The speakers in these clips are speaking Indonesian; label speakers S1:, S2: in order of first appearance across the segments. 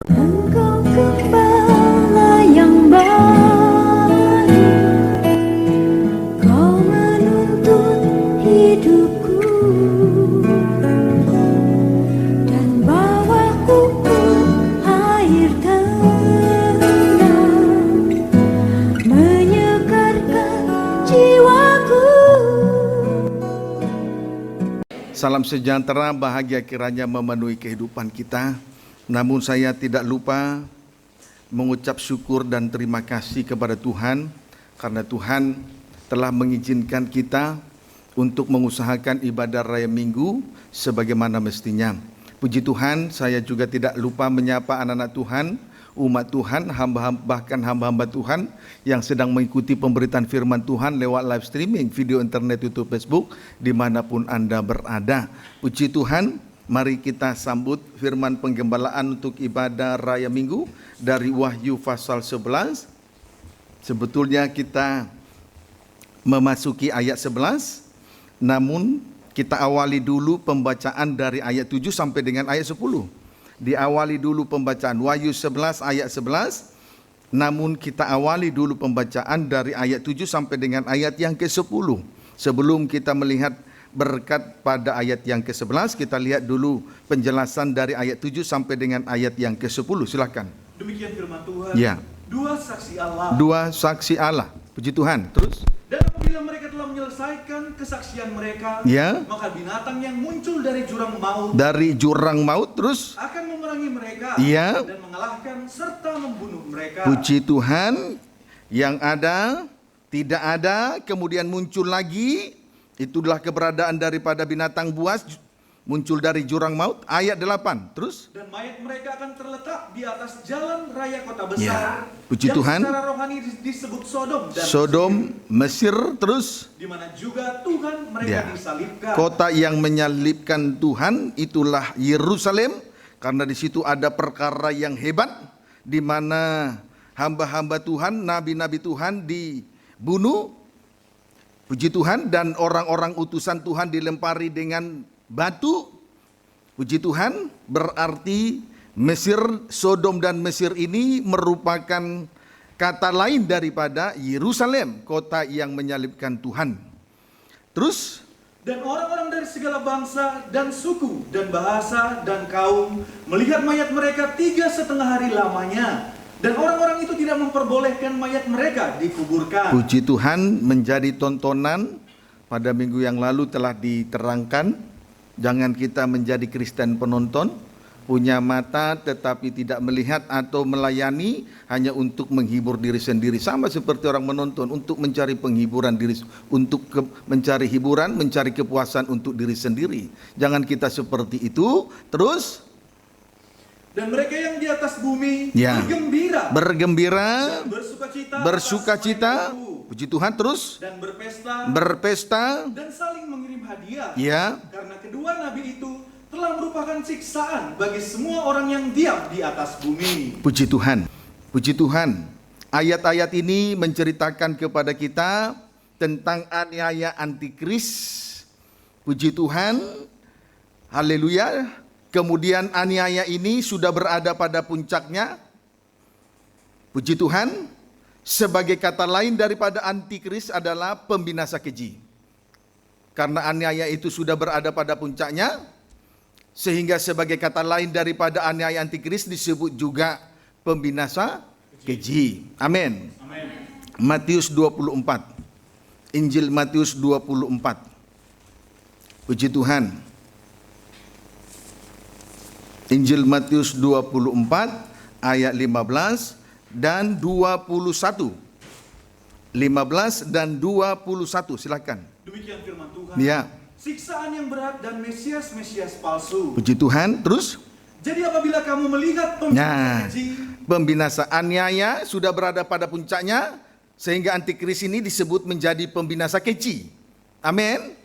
S1: Engkau gembala yang baik, Kau menuntun hidupku dan bawaku ke air tenang, menyegarkan jiwaku.
S2: Salam sejahtera, bahagia kiranya memenuhi kehidupan kita. Namun saya tidak lupa mengucap syukur dan terima kasih kepada Tuhan karena Tuhan telah mengizinkan kita untuk mengusahakan ibadah Raya Minggu sebagaimana mestinya. Puji Tuhan, saya juga tidak lupa menyapa anak-anak Tuhan, umat Tuhan, bahkan hamba-hamba Tuhan yang sedang mengikuti pemberitaan firman Tuhan lewat live streaming, video internet, YouTube, Facebook, dimanapun Anda berada. Puji Tuhan, mari kita sambut firman penggembalaan untuk ibadah Raya Minggu dari Wahyu pasal 11. Sebetulnya kita memasuki ayat 11, namun kita awali dulu pembacaan dari ayat 7 sampai dengan ayat 10. Diawali dulu pembacaan Wahyu 11 ayat 11, namun kita awali dulu pembacaan dari ayat 7 sampai dengan ayat yang ke-10. Sebelum kita melihat berkat pada ayat yang ke-11, kita lihat dulu penjelasan dari ayat 7 sampai dengan ayat yang ke-10. Silakan.
S3: Demikian firman Tuhan.
S2: Ya.
S3: Dua saksi Allah.
S2: Dua saksi Allah. Puji Tuhan. Terus?
S3: Dan apabila mereka telah menyelesaikan kesaksian mereka,
S2: Ya.
S3: maka binatang yang muncul dari jurang maut
S2: Dari jurang maut terus?
S3: akan memerangi mereka
S2: Ya.
S3: dan mengalahkan serta membunuh mereka.
S2: Puji Tuhan. Yang ada, tidak ada, kemudian muncul lagi. Itulah keberadaan daripada binatang buas, muncul dari jurang maut. Ayat 8, terus?
S3: Dan mayat mereka akan terletak di atas jalan raya kota besar,
S2: Ya, puji
S3: yang
S2: Tuhan.
S3: secara rohani disebut Sodom dan
S2: Sodom, Mesir, terus?
S3: di mana juga Tuhan mereka
S2: Ya.
S3: disalibkan.
S2: Kota yang menyalibkan Tuhan itulah Yerusalem, karena di situ ada perkara yang hebat, di mana hamba-hamba Tuhan, nabi-nabi Tuhan dibunuh. Puji Tuhan, dan orang-orang utusan Tuhan dilempari dengan batu. Puji Tuhan, berarti Mesir, Sodom dan Mesir ini merupakan kata lain daripada Yerusalem, kota yang menyalibkan Tuhan. Terus?
S3: Dan orang-orang dari segala bangsa dan suku dan bahasa dan kaum melihat mayat mereka 3,5 hari lamanya. Dan orang-orang itu tidak memperbolehkan mayat mereka dikuburkan.
S2: Puji Tuhan, menjadi tontonan pada minggu yang lalu telah diterangkan. Jangan kita menjadi Kristen penonton, punya mata tetapi tidak melihat atau melayani hanya untuk menghibur diri sendiri. Sama seperti orang menonton untuk mencari penghiburan diri, untuk mencari hiburan, mencari kepuasan untuk diri sendiri. Jangan kita seperti itu. Terus?
S3: Dan mereka yang di atas bumi
S2: Ya.
S3: bergembira
S2: Dan
S3: bersukacita,
S2: bersukacita.
S3: atas mereka itu.
S2: Puji Tuhan. Terus?
S3: Dan
S2: Berpesta.
S3: dan saling mengirim hadiah.
S2: Ya.
S3: Karena kedua nabi itu telah merupakan siksaan bagi semua orang yang diam di atas bumi.
S2: Puji Tuhan. Puji Tuhan. Ayat-ayat ini menceritakan kepada kita tentang aniaya antikris. Puji Tuhan. Haleluya. Kemudian aniaya ini sudah berada pada puncaknya. Puji Tuhan. Sebagai kata lain daripada antikris adalah pembinasa keji. Karena aniaya itu sudah berada pada puncaknya, sehingga sebagai kata lain daripada aniaya antikris disebut juga pembinasa keji. Amin. Matius 24. Injil Matius 24. Puji Tuhan. Injil Matius 24 ayat 15 dan 21. 15 dan 21, silakan.
S3: Demikian firman Tuhan.
S2: Ya.
S3: Siksaan yang berat dan Mesias palsu.
S2: Puji Tuhan. Terus?
S3: Jadi apabila kamu melihat pembinasa keji,
S2: pembinasa aniaya sudah berada pada puncaknya, sehingga antikris ini disebut menjadi pembinasa keji. Amin.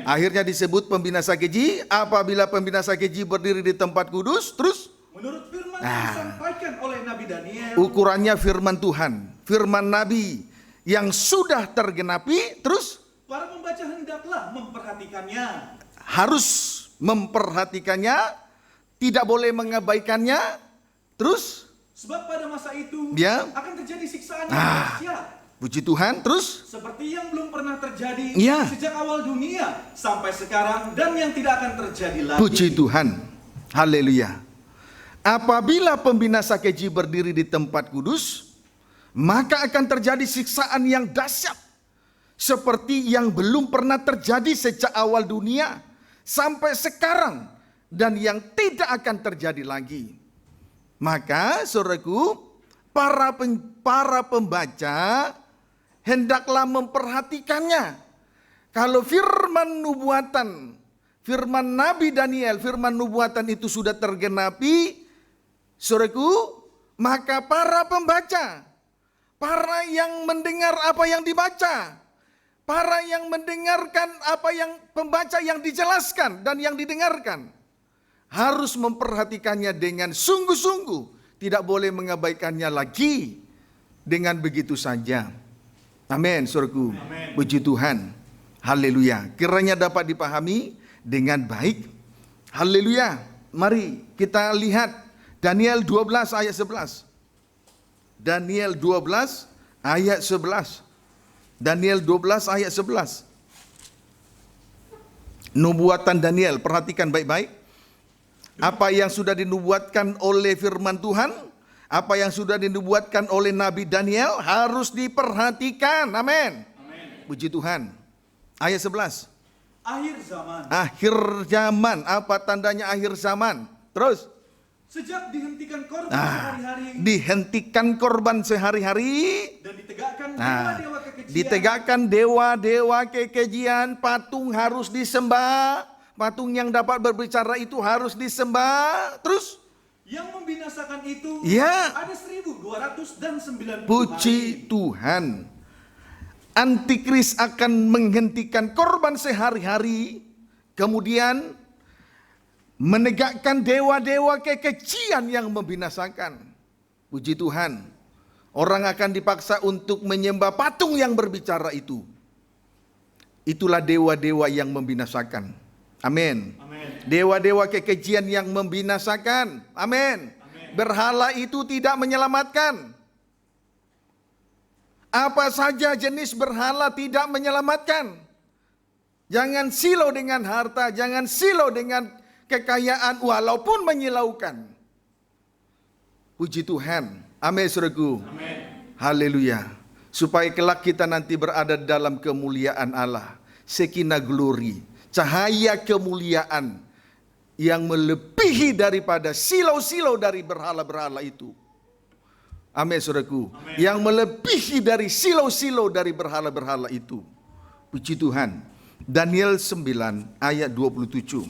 S2: Akhirnya disebut pembinasa keji. Apabila pembinasa keji berdiri di tempat kudus, terus?
S3: Menurut firman yang disampaikan oleh Nabi Daniel,
S2: Ukurannya firman Tuhan, firman Nabi yang sudah tergenapi. Terus?
S3: para pembaca hendaklah memperhatikannya.
S2: Harus memperhatikannya, tidak boleh mengabaikannya, Terus?
S3: Sebab pada masa itu
S2: Ya.
S3: akan terjadi siksaan yang dahsyat,
S2: Puji Tuhan. Terus?
S3: seperti yang belum pernah terjadi
S2: Ya.
S3: sejak awal dunia sampai sekarang, dan yang tidak akan terjadi lagi.
S2: Puji Tuhan. Haleluya. Apabila pembinasa keji berdiri di tempat kudus, maka akan terjadi siksaan yang dahsyat, seperti yang belum pernah terjadi sejak awal dunia sampai sekarang, dan yang tidak akan terjadi lagi. Maka saudaraku, para pembaca hendaklah memperhatikannya. Kalau firman nubuatan, firman Nabi Daniel, firman nubuatan itu sudah tergenapi, saudaraku, maka para pembaca, para yang mendengar apa yang dibaca, para yang mendengarkan apa yang pembaca yang dijelaskan dan yang didengarkan, harus memperhatikannya dengan sungguh-sungguh, tidak boleh mengabaikannya lagi dengan begitu saja. Amin, saudaraku. Puji Tuhan. Haleluya. Kiranya dapat dipahami dengan baik. Haleluya. Mari kita lihat Daniel 12 ayat 11. Daniel 12 ayat 11. Daniel 12 ayat 11. Nubuatan Daniel, perhatikan baik-baik. Apa yang sudah dinubuatkan oleh firman Tuhan, apa yang sudah dinubuatkan oleh Nabi Daniel harus diperhatikan. Amin. Puji Tuhan. Ayat 11.
S3: Akhir zaman.
S2: Akhir zaman. Apa tandanya akhir zaman? Terus.
S3: Sejak dihentikan korban sehari-hari
S2: Dihentikan korban sehari-hari.
S3: dan ditegakkan dewa-dewa kekejian.
S2: Ditegakkan dewa-dewa kekejian. Patung harus disembah. Patung yang dapat berbicara itu harus disembah. Terus.
S3: Yang membinasakan itu
S2: Ya.
S3: ada 1290
S2: Puji Tuhan. Antikris akan menghentikan korban sehari-hari, kemudian menegakkan dewa-dewa kekejian yang membinasakan. Puji Tuhan. Orang akan dipaksa untuk menyembah patung yang berbicara itu. Itulah dewa-dewa yang membinasakan. Amin. Dewa-dewa kekejian yang membinasakan. Amin. Berhala itu tidak menyelamatkan. Apa saja jenis berhala tidak menyelamatkan. Jangan silau dengan harta, jangan silau dengan kekayaan walaupun menyilaukan. Puji Tuhan. Amin, saudaraku. Haleluya. Supaya kelak kita nanti berada dalam kemuliaan Allah. Shekinah glory. Cahaya kemuliaan yang melebihi daripada silau-silau dari berhala-berhala itu. Amin, saudaraku. Yang melebihi dari silau-silau dari berhala-berhala itu. Puji Tuhan. Daniel 9 ayat 27.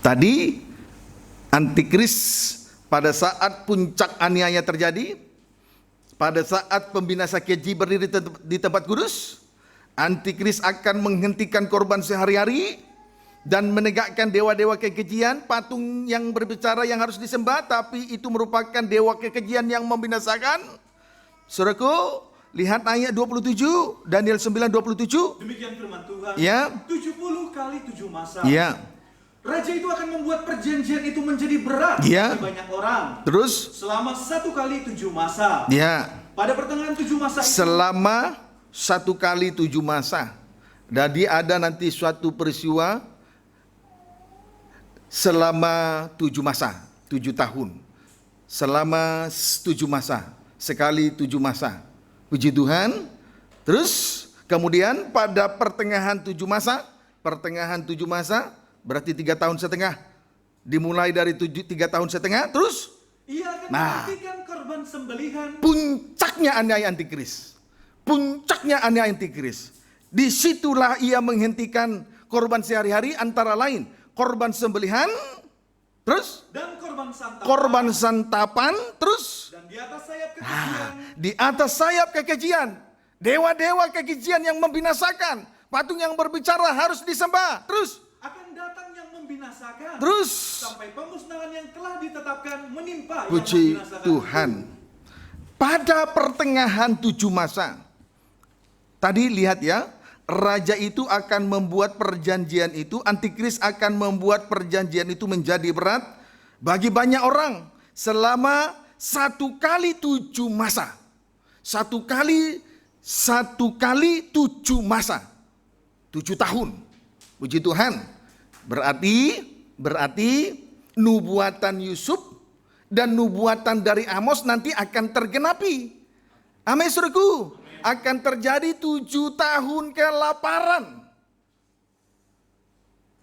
S2: Tadi antikris pada saat puncak aniaya terjadi, pada saat pembinasa keji berdiri di tempat kudus, antikris akan menghentikan korban sehari-hari dan menegakkan dewa-dewa kekejian, patung yang berbicara yang harus disembah, tapi itu merupakan dewa kekejian yang membinasakan. Saudaraku, lihat ayat 27, Daniel 9:27.
S3: Demikian firman Tuhan.
S2: Ya.
S3: 70 kali 7 masa.
S2: Ya.
S3: Raja itu akan membuat perjanjian itu menjadi berat
S2: Ya.
S3: bagi banyak orang.
S2: Terus?
S3: Selama 1 kali 7 masa.
S2: Ya.
S3: Pada pertengahan 7 masa itu.
S2: Selama 1 kali 7 masa. Jadi ada nanti suatu peristiwa selama 7 masa, 7 tahun. Selama 7 masa, sekali 7 masa. Puji Tuhan. Terus kemudian pada pertengahan 7 masa, berarti 3 tahun setengah. Dimulai dari 3 tahun setengah, terus
S3: Ia akan menghentikan korban sembelihan.
S2: puncaknya aniaya antikris. Puncaknya aniaya antikris. Disitulah ia menghentikan korban sehari-hari, antara lain korban sembelihan, terus
S3: Dan korban santapan.
S2: korban santapan, terus
S3: Dan di atas sayap kekejian.
S2: di atas sayap kekejian, dewa-dewa kekejian yang membinasakan, patung yang berbicara harus disembah, terus
S3: Akan datang yang membinasakan.
S2: terus
S3: Sampai pemusnahan yang telah ditetapkan menimpa yang
S2: puji
S3: membinasakan.
S2: Tuhan. Pada pertengahan 7 masa, tadi lihat ya, raja itu akan membuat perjanjian itu, antikris akan membuat perjanjian itu menjadi berat bagi banyak orang selama 1 kali 7 masa. 1 kali 7 masa. 7 tahun. Puji Tuhan. Berarti nubuatan Yusuf dan nubuatan dari Amos nanti akan tergenapi. Amin, saudaraku. Akan terjadi 7 tahun kelaparan.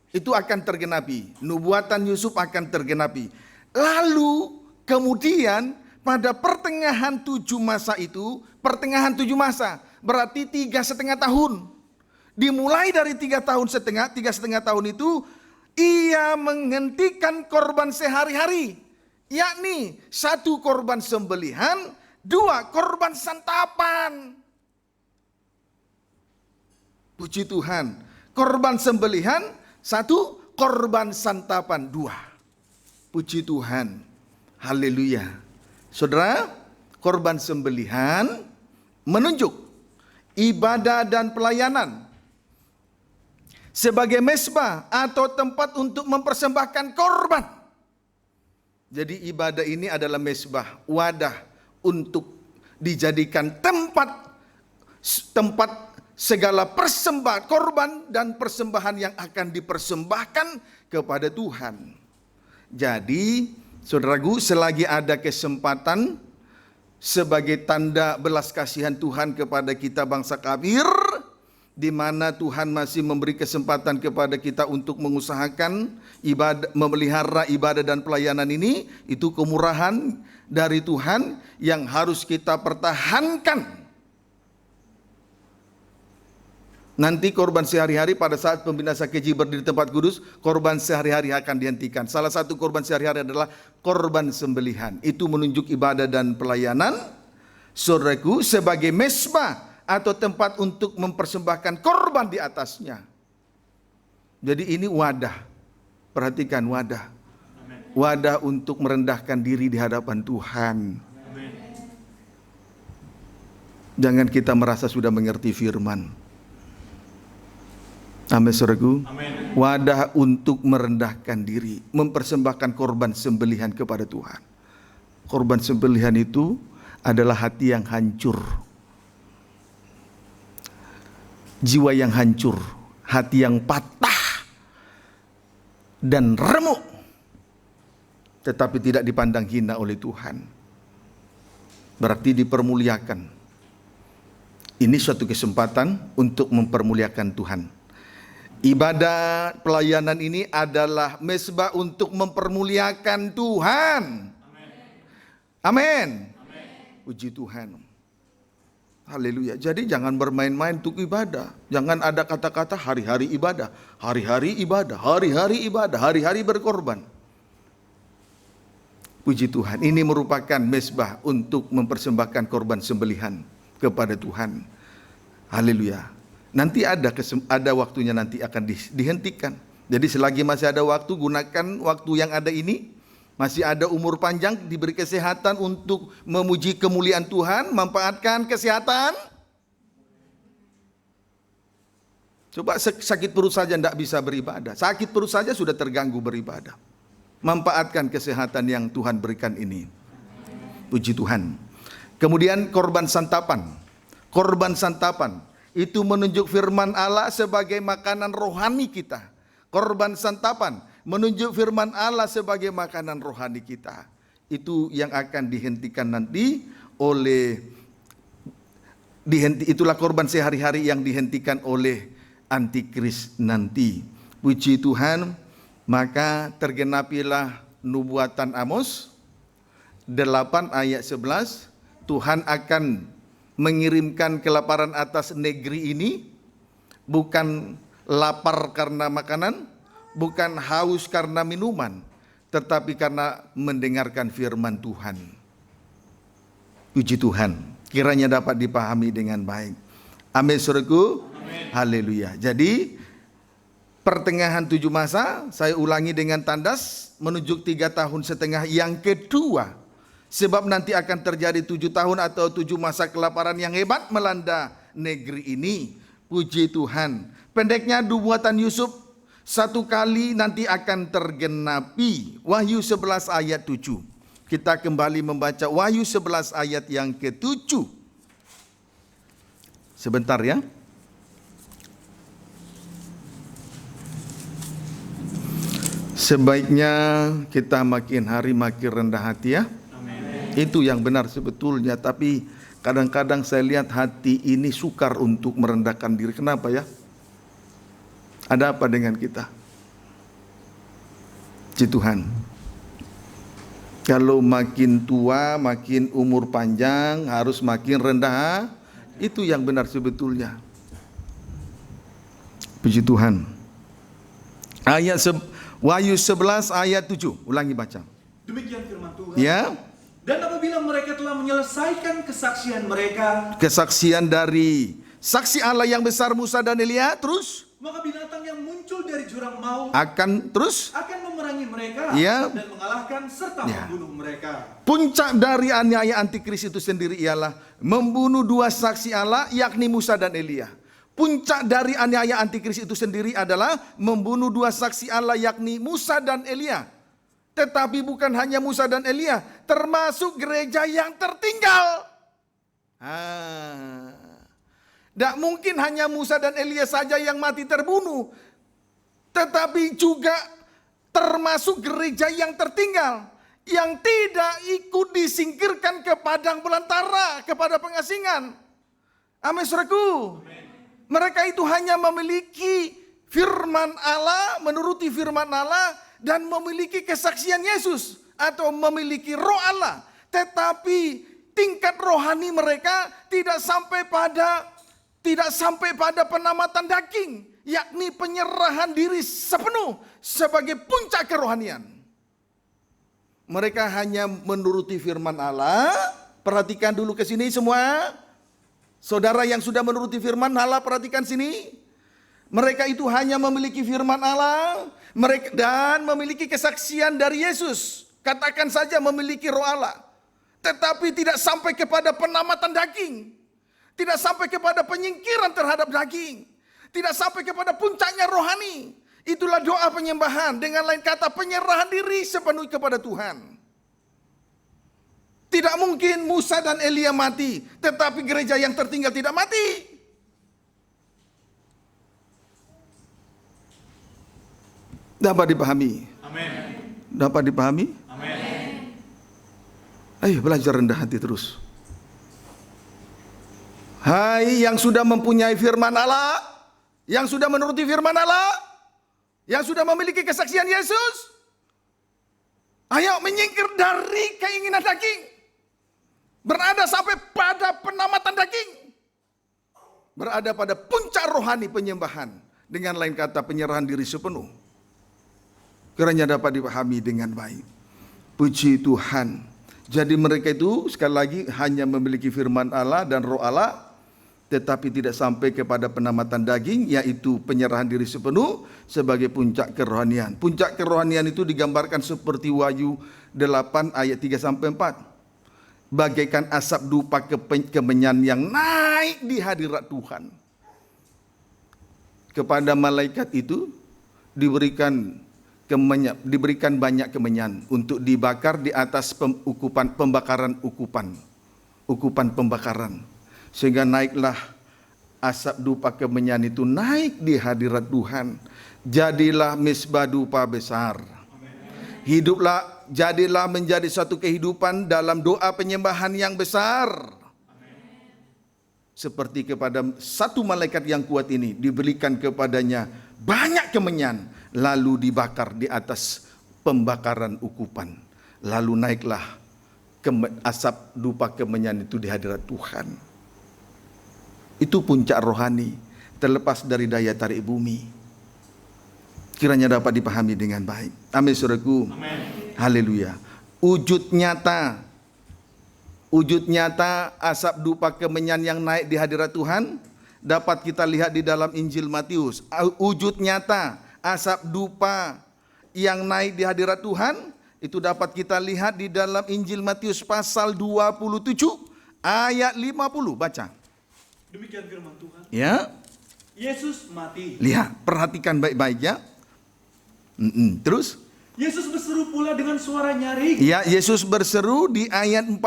S2: Itu akan tergenapi. Nubuatan Yusuf akan tergenapi. Lalu kemudian pada pertengahan 7 masa itu, pertengahan 7 masa berarti 3,5 tahun. Dimulai dari 3,5 tahun itu, ia menghentikan korban sehari-hari, yakni 1 korban sembelihan, 2 korban santapan. Puji Tuhan, korban sembelihan 1, korban santapan 2. Puji Tuhan, haleluya. Saudara, korban sembelihan menunjuk ibadah dan pelayanan sebagai mezbah atau tempat untuk mempersembahkan korban. Jadi ibadah ini adalah mezbah, wadah untuk dijadikan tempat segala persembahan, korban dan persembahan yang akan dipersembahkan kepada Tuhan. Jadi, saudaraku, selagi ada kesempatan sebagai tanda belas kasihan Tuhan kepada kita bangsa kafir, di mana Tuhan masih memberi kesempatan kepada kita untuk mengusahakan ibadah, memelihara ibadah dan pelayanan ini, itu kemurahan dari Tuhan yang harus kita pertahankan. Nanti korban sehari-hari pada saat pembinasa keji berdiri tempat kudus, korban sehari-hari akan dihentikan. Salah satu korban sehari-hari adalah korban sembelihan. Itu menunjuk ibadah dan pelayanan, saudaraku, sebagai mezbah atau tempat untuk mempersembahkan korban di atasnya. Jadi ini wadah. Perhatikan, wadah. Wadah untuk merendahkan diri di hadapan Tuhan. Jangan kita merasa sudah mengerti firman. Amin, saudaraku. Wadah untuk merendahkan diri, mempersembahkan korban sembelihan kepada Tuhan. Korban sembelihan itu adalah hati yang hancur, jiwa yang hancur, hati yang patah dan remuk, tetapi tidak dipandang hina oleh Tuhan. Berarti dipermuliakan. Ini suatu kesempatan untuk mempermuliakan Tuhan. Ibadah pelayanan ini adalah mezbah untuk mempermuliakan Tuhan. Amin. Puji Tuhan. Haleluya. Jadi jangan bermain-main untuk ibadah. Jangan ada kata-kata hari-hari ibadah, hari-hari ibadah, hari-hari ibadah, hari-hari berkorban. Puji Tuhan. Ini merupakan mezbah untuk mempersembahkan korban sembelihan kepada Tuhan. Haleluya. Nanti ada waktunya, nanti akan dihentikan. Jadi selagi masih ada waktu, gunakan waktu yang ada ini. Masih ada umur panjang, diberi kesehatan untuk memuji kemuliaan Tuhan, manfaatkan kesehatan. Coba sakit perut saja tidak bisa beribadah. Sakit perut saja sudah terganggu beribadah. Manfaatkan kesehatan yang Tuhan berikan ini. Puji Tuhan. Kemudian korban santapan. Korban santapan itu menunjuk firman Allah sebagai makanan rohani kita. Korban santapan menunjuk firman Allah sebagai makanan rohani kita. Itu yang akan dihentikan nanti oleh itulah korban sehari-hari yang dihentikan oleh antikris nanti. Puji Tuhan, maka tergenapilah nubuatan Amos 8 ayat 11, Tuhan akan mengirimkan kelaparan atas negeri ini, bukan lapar karena makanan, bukan haus karena minuman, tetapi karena mendengarkan firman Tuhan. Puji Tuhan, kiranya dapat dipahami dengan baik. Amin, saudaraku. Haleluya. Jadi pertengahan 7 masa, saya ulangi dengan tandas, menunjuk 3,5 tahun yang kedua. Sebab nanti akan terjadi 7 tahun atau 7 masa kelaparan yang hebat melanda negeri ini. Puji Tuhan. Pendeknya nubuatan Yusuf satu kali nanti akan tergenapi. Wahyu 11 ayat 7. Kita kembali membaca Wahyu 11 ayat yang ke-7. Sebentar ya. Sebaiknya kita makin hari makin rendah hati ya. Amin. Itu yang benar sebetulnya. Tapi kadang-kadang saya lihat hati ini sukar untuk merendahkan diri. Kenapa ya? Ada apa dengan kita? Puji Tuhan. Kalau makin tua, makin umur panjang, harus makin rendah. Itu yang benar sebetulnya. Puji Tuhan. Wahyu 11 ayat 7. Ulangi baca.
S3: Demikian firman Tuhan.
S2: Ya.
S3: Dan apabila mereka telah menyelesaikan kesaksian mereka,
S2: kesaksian dari saksi Allah yang besar Musa dan Elia, terus
S3: maka binatang yang muncul dari jurang maut
S2: akan
S3: memerangi mereka
S2: ya,
S3: dan mengalahkan serta
S2: ya,
S3: membunuh mereka.
S2: Puncak dari aniaya antikris itu sendiri ialah membunuh dua saksi Allah, yakni Musa dan Elia. Puncak dari aniaya antikris itu sendiri adalah membunuh dua saksi Allah, yakni Musa dan Elia. Tetapi bukan hanya Musa dan Elia, termasuk gereja yang tertinggal. Tidak mungkin hanya Musa dan Elia saja yang mati terbunuh, tetapi juga termasuk gereja yang tertinggal, yang tidak ikut disingkirkan ke padang belantara, kepada pengasingan. Amin, saudaraku. Mereka itu hanya memiliki firman Allah, menuruti firman Allah, dan memiliki kesaksian Yesus, atau memiliki roh Allah. Tetapi tingkat rohani mereka tidak sampai pada penamatan daging, yakni penyerahan diri sepenuh sebagai puncak kerohanian. Mereka hanya menuruti firman Allah. Perhatikan dulu ke sini semua. Saudara yang sudah menuruti firman Allah, perhatikan sini. Mereka itu hanya memiliki firman Allah dan memiliki kesaksian dari Yesus. Katakan saja memiliki roh Allah. Tetapi tidak sampai kepada penamatan daging. Tidak sampai kepada penyingkiran terhadap daging. Tidak sampai kepada puncaknya rohani. Itulah doa penyembahan. Dengan lain kata, penyerahan diri sepenuh kepada Tuhan. Tidak mungkin Musa dan Elia mati, tetapi gereja yang tertinggal tidak mati. Dapat dipahami? Amin. Dapat dipahami? Amin. Ayo belajar rendah hati terus. Hai yang sudah mempunyai firman Allah, yang sudah menuruti firman Allah, yang sudah memiliki kesaksian Yesus, ayo menyingkir dari keinginan daging. Berada sampai pada penamatan daging. Berada pada puncak rohani penyembahan. Dengan lain kata, penyerahan diri sepenuh. Kiranya dapat dipahami dengan baik. Puji Tuhan. Jadi mereka itu sekali lagi hanya memiliki firman Allah dan roh Allah, tetapi tidak sampai kepada penamatan daging, yaitu penyerahan diri sepenuh sebagai puncak kerohanian. Puncak kerohanian itu digambarkan seperti Wahyu 8 ayat 3-4. Bagaikan asap dupa kemenyan yang naik di hadirat Tuhan. Kepada malaikat itu diberikan banyak kemenyan untuk dibakar di atas ukupan pembakaran. Sehingga naiklah asap dupa kemenyan itu naik di hadirat Tuhan. Jadilah misbah dupa besar. Jadilah menjadi satu kehidupan dalam doa penyembahan yang besar. Seperti kepada satu malaikat yang kuat ini diberikan kepadanya banyak kemenyan, lalu dibakar di atas pembakaran ukupan. Lalu naiklah asap dupa kemenyan itu di hadirat Tuhan. Itu puncak rohani, terlepas dari daya tarik bumi. Kiranya dapat dipahami dengan baik. Amin, saudaraku. Amin. Haleluya. Wujud nyata asap dupa kemenyan yang naik di hadirat Tuhan dapat kita lihat di dalam Injil Matius. Wujud nyata asap dupa yang naik di hadirat Tuhan itu dapat kita lihat di dalam Injil Matius pasal 27 ayat 50. Baca.
S3: Demikian firman Tuhan.
S2: Ya.
S3: Yesus mati.
S2: Lihat, perhatikan baik-baik ya. Terus?
S3: Yesus berseru pula dengan suara nyaring.
S2: Ya, Yesus berseru di ayat 46,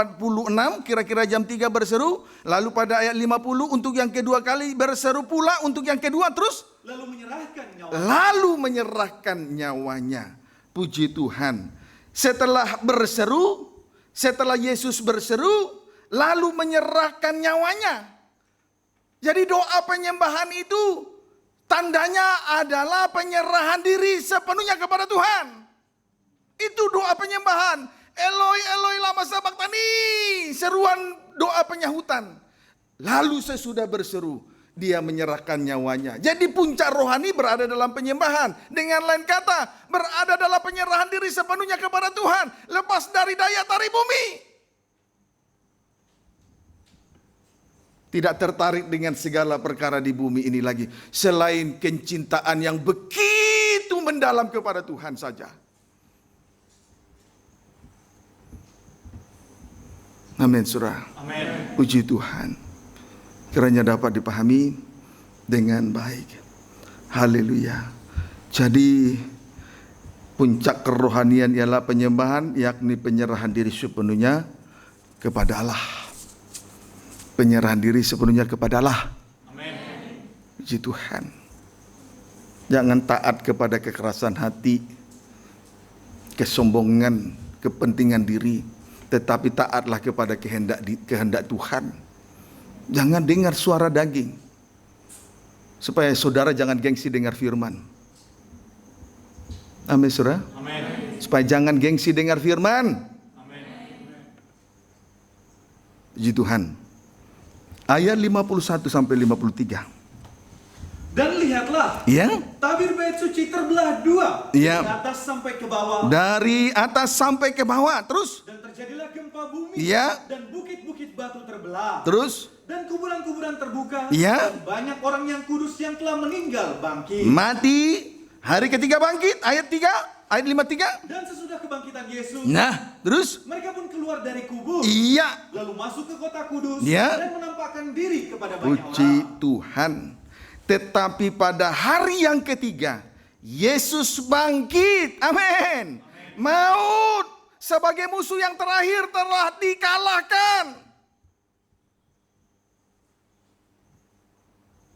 S2: kira-kira jam 3 berseru. Lalu pada ayat 50 untuk yang kedua kali berseru pula untuk yang kedua. Terus?
S3: Lalu menyerahkan nyawanya.
S2: Puji Tuhan. Setelah berseru, setelah Yesus berseru, lalu menyerahkan nyawanya. Jadi doa penyembahan itu tandanya adalah penyerahan diri sepenuhnya kepada Tuhan. Itu doa penyembahan. Eloi, Eloi, lama sabachthani. Seruan doa penyahutan. Lalu sesudah berseru, dia menyerahkan nyawanya. Jadi puncak rohani berada dalam penyembahan. Dengan lain kata, berada dalam penyerahan diri sepenuhnya kepada Tuhan. Lepas dari daya tarik bumi. Tidak tertarik dengan segala perkara di bumi ini lagi. Selain kecintaan yang begitu mendalam kepada Tuhan saja. Amin, saudara.
S3: Amin.
S2: Puji Tuhan. Kiranya dapat dipahami dengan baik. Haleluya. Jadi puncak kerohanian ialah penyembahan, yakni penyerahan diri sepenuhnya kepada Allah. Penyerahan diri sepenuhnya kepada Allah.
S3: Amin.
S2: Puji Tuhan. Jangan taat kepada kekerasan hati, kesombongan, kepentingan diri. Tetapi taatlah kepada kehendak Tuhan. Jangan dengar suara daging. Supaya saudara jangan gengsi dengar firman. Amin, saudara.
S3: Amin.
S2: Supaya jangan gengsi dengar firman.
S3: Amin.
S2: Puji Tuhan. Ayat 51 sampai 53.
S3: Dan lihatlah,
S2: Ya.
S3: tabir bait suci terbelah dua,
S2: Ya.
S3: dari atas sampai ke bawah.
S2: Dari atas sampai ke bawah. Terus?
S3: Dan terjadilah gempa bumi.
S2: Ya.
S3: Dan bukit-bukit batu terbelah.
S2: Terus?
S3: Dan kuburan-kuburan terbuka.
S2: Ya.
S3: Dan banyak orang yang kudus yang telah meninggal bangkit.
S2: Mati. Hari ketiga bangkit. Ayat 3. Ayat 53.
S3: Dan sesudah kebangkitan Yesus,
S2: Nah, terus?
S3: mereka pun keluar dari kubur.
S2: Iya.
S3: Lalu masuk ke kota kudus.
S2: Ya.
S3: Dan menampakkan diri kepada banyak
S2: Puji
S3: orang.
S2: Tuhan. Tetapi pada hari yang ketiga, Yesus bangkit. Amin. Maut sebagai musuh yang terakhir telah dikalahkan.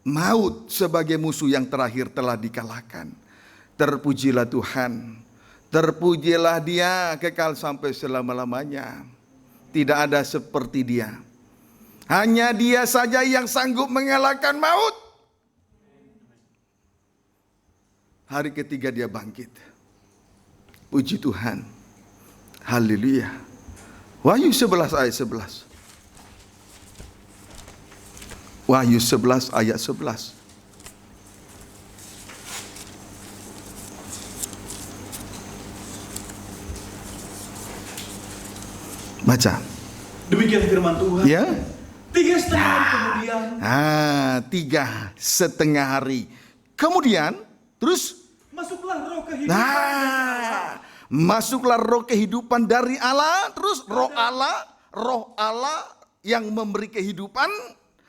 S2: Maut sebagai musuh yang terakhir telah dikalahkan. Terpujilah Tuhan. Terpujilah Dia kekal sampai selama-lamanya. Tidak ada seperti Dia. Hanya Dia saja yang sanggup mengalahkan maut. Hari ketiga dia bangkit. Puji Tuhan. Haleluya. Wahyu 11 ayat 11. Wahyu 11 ayat 11. Baca.
S3: Demikian firman Tuhan.
S2: Ya.
S3: 3,5 hari kemudian.
S2: 3,5 hari. Kemudian, terus?
S3: Masuklah roh kehidupan.
S2: Masuklah roh kehidupan dari Allah. Terus roh Allah yang memberi kehidupan.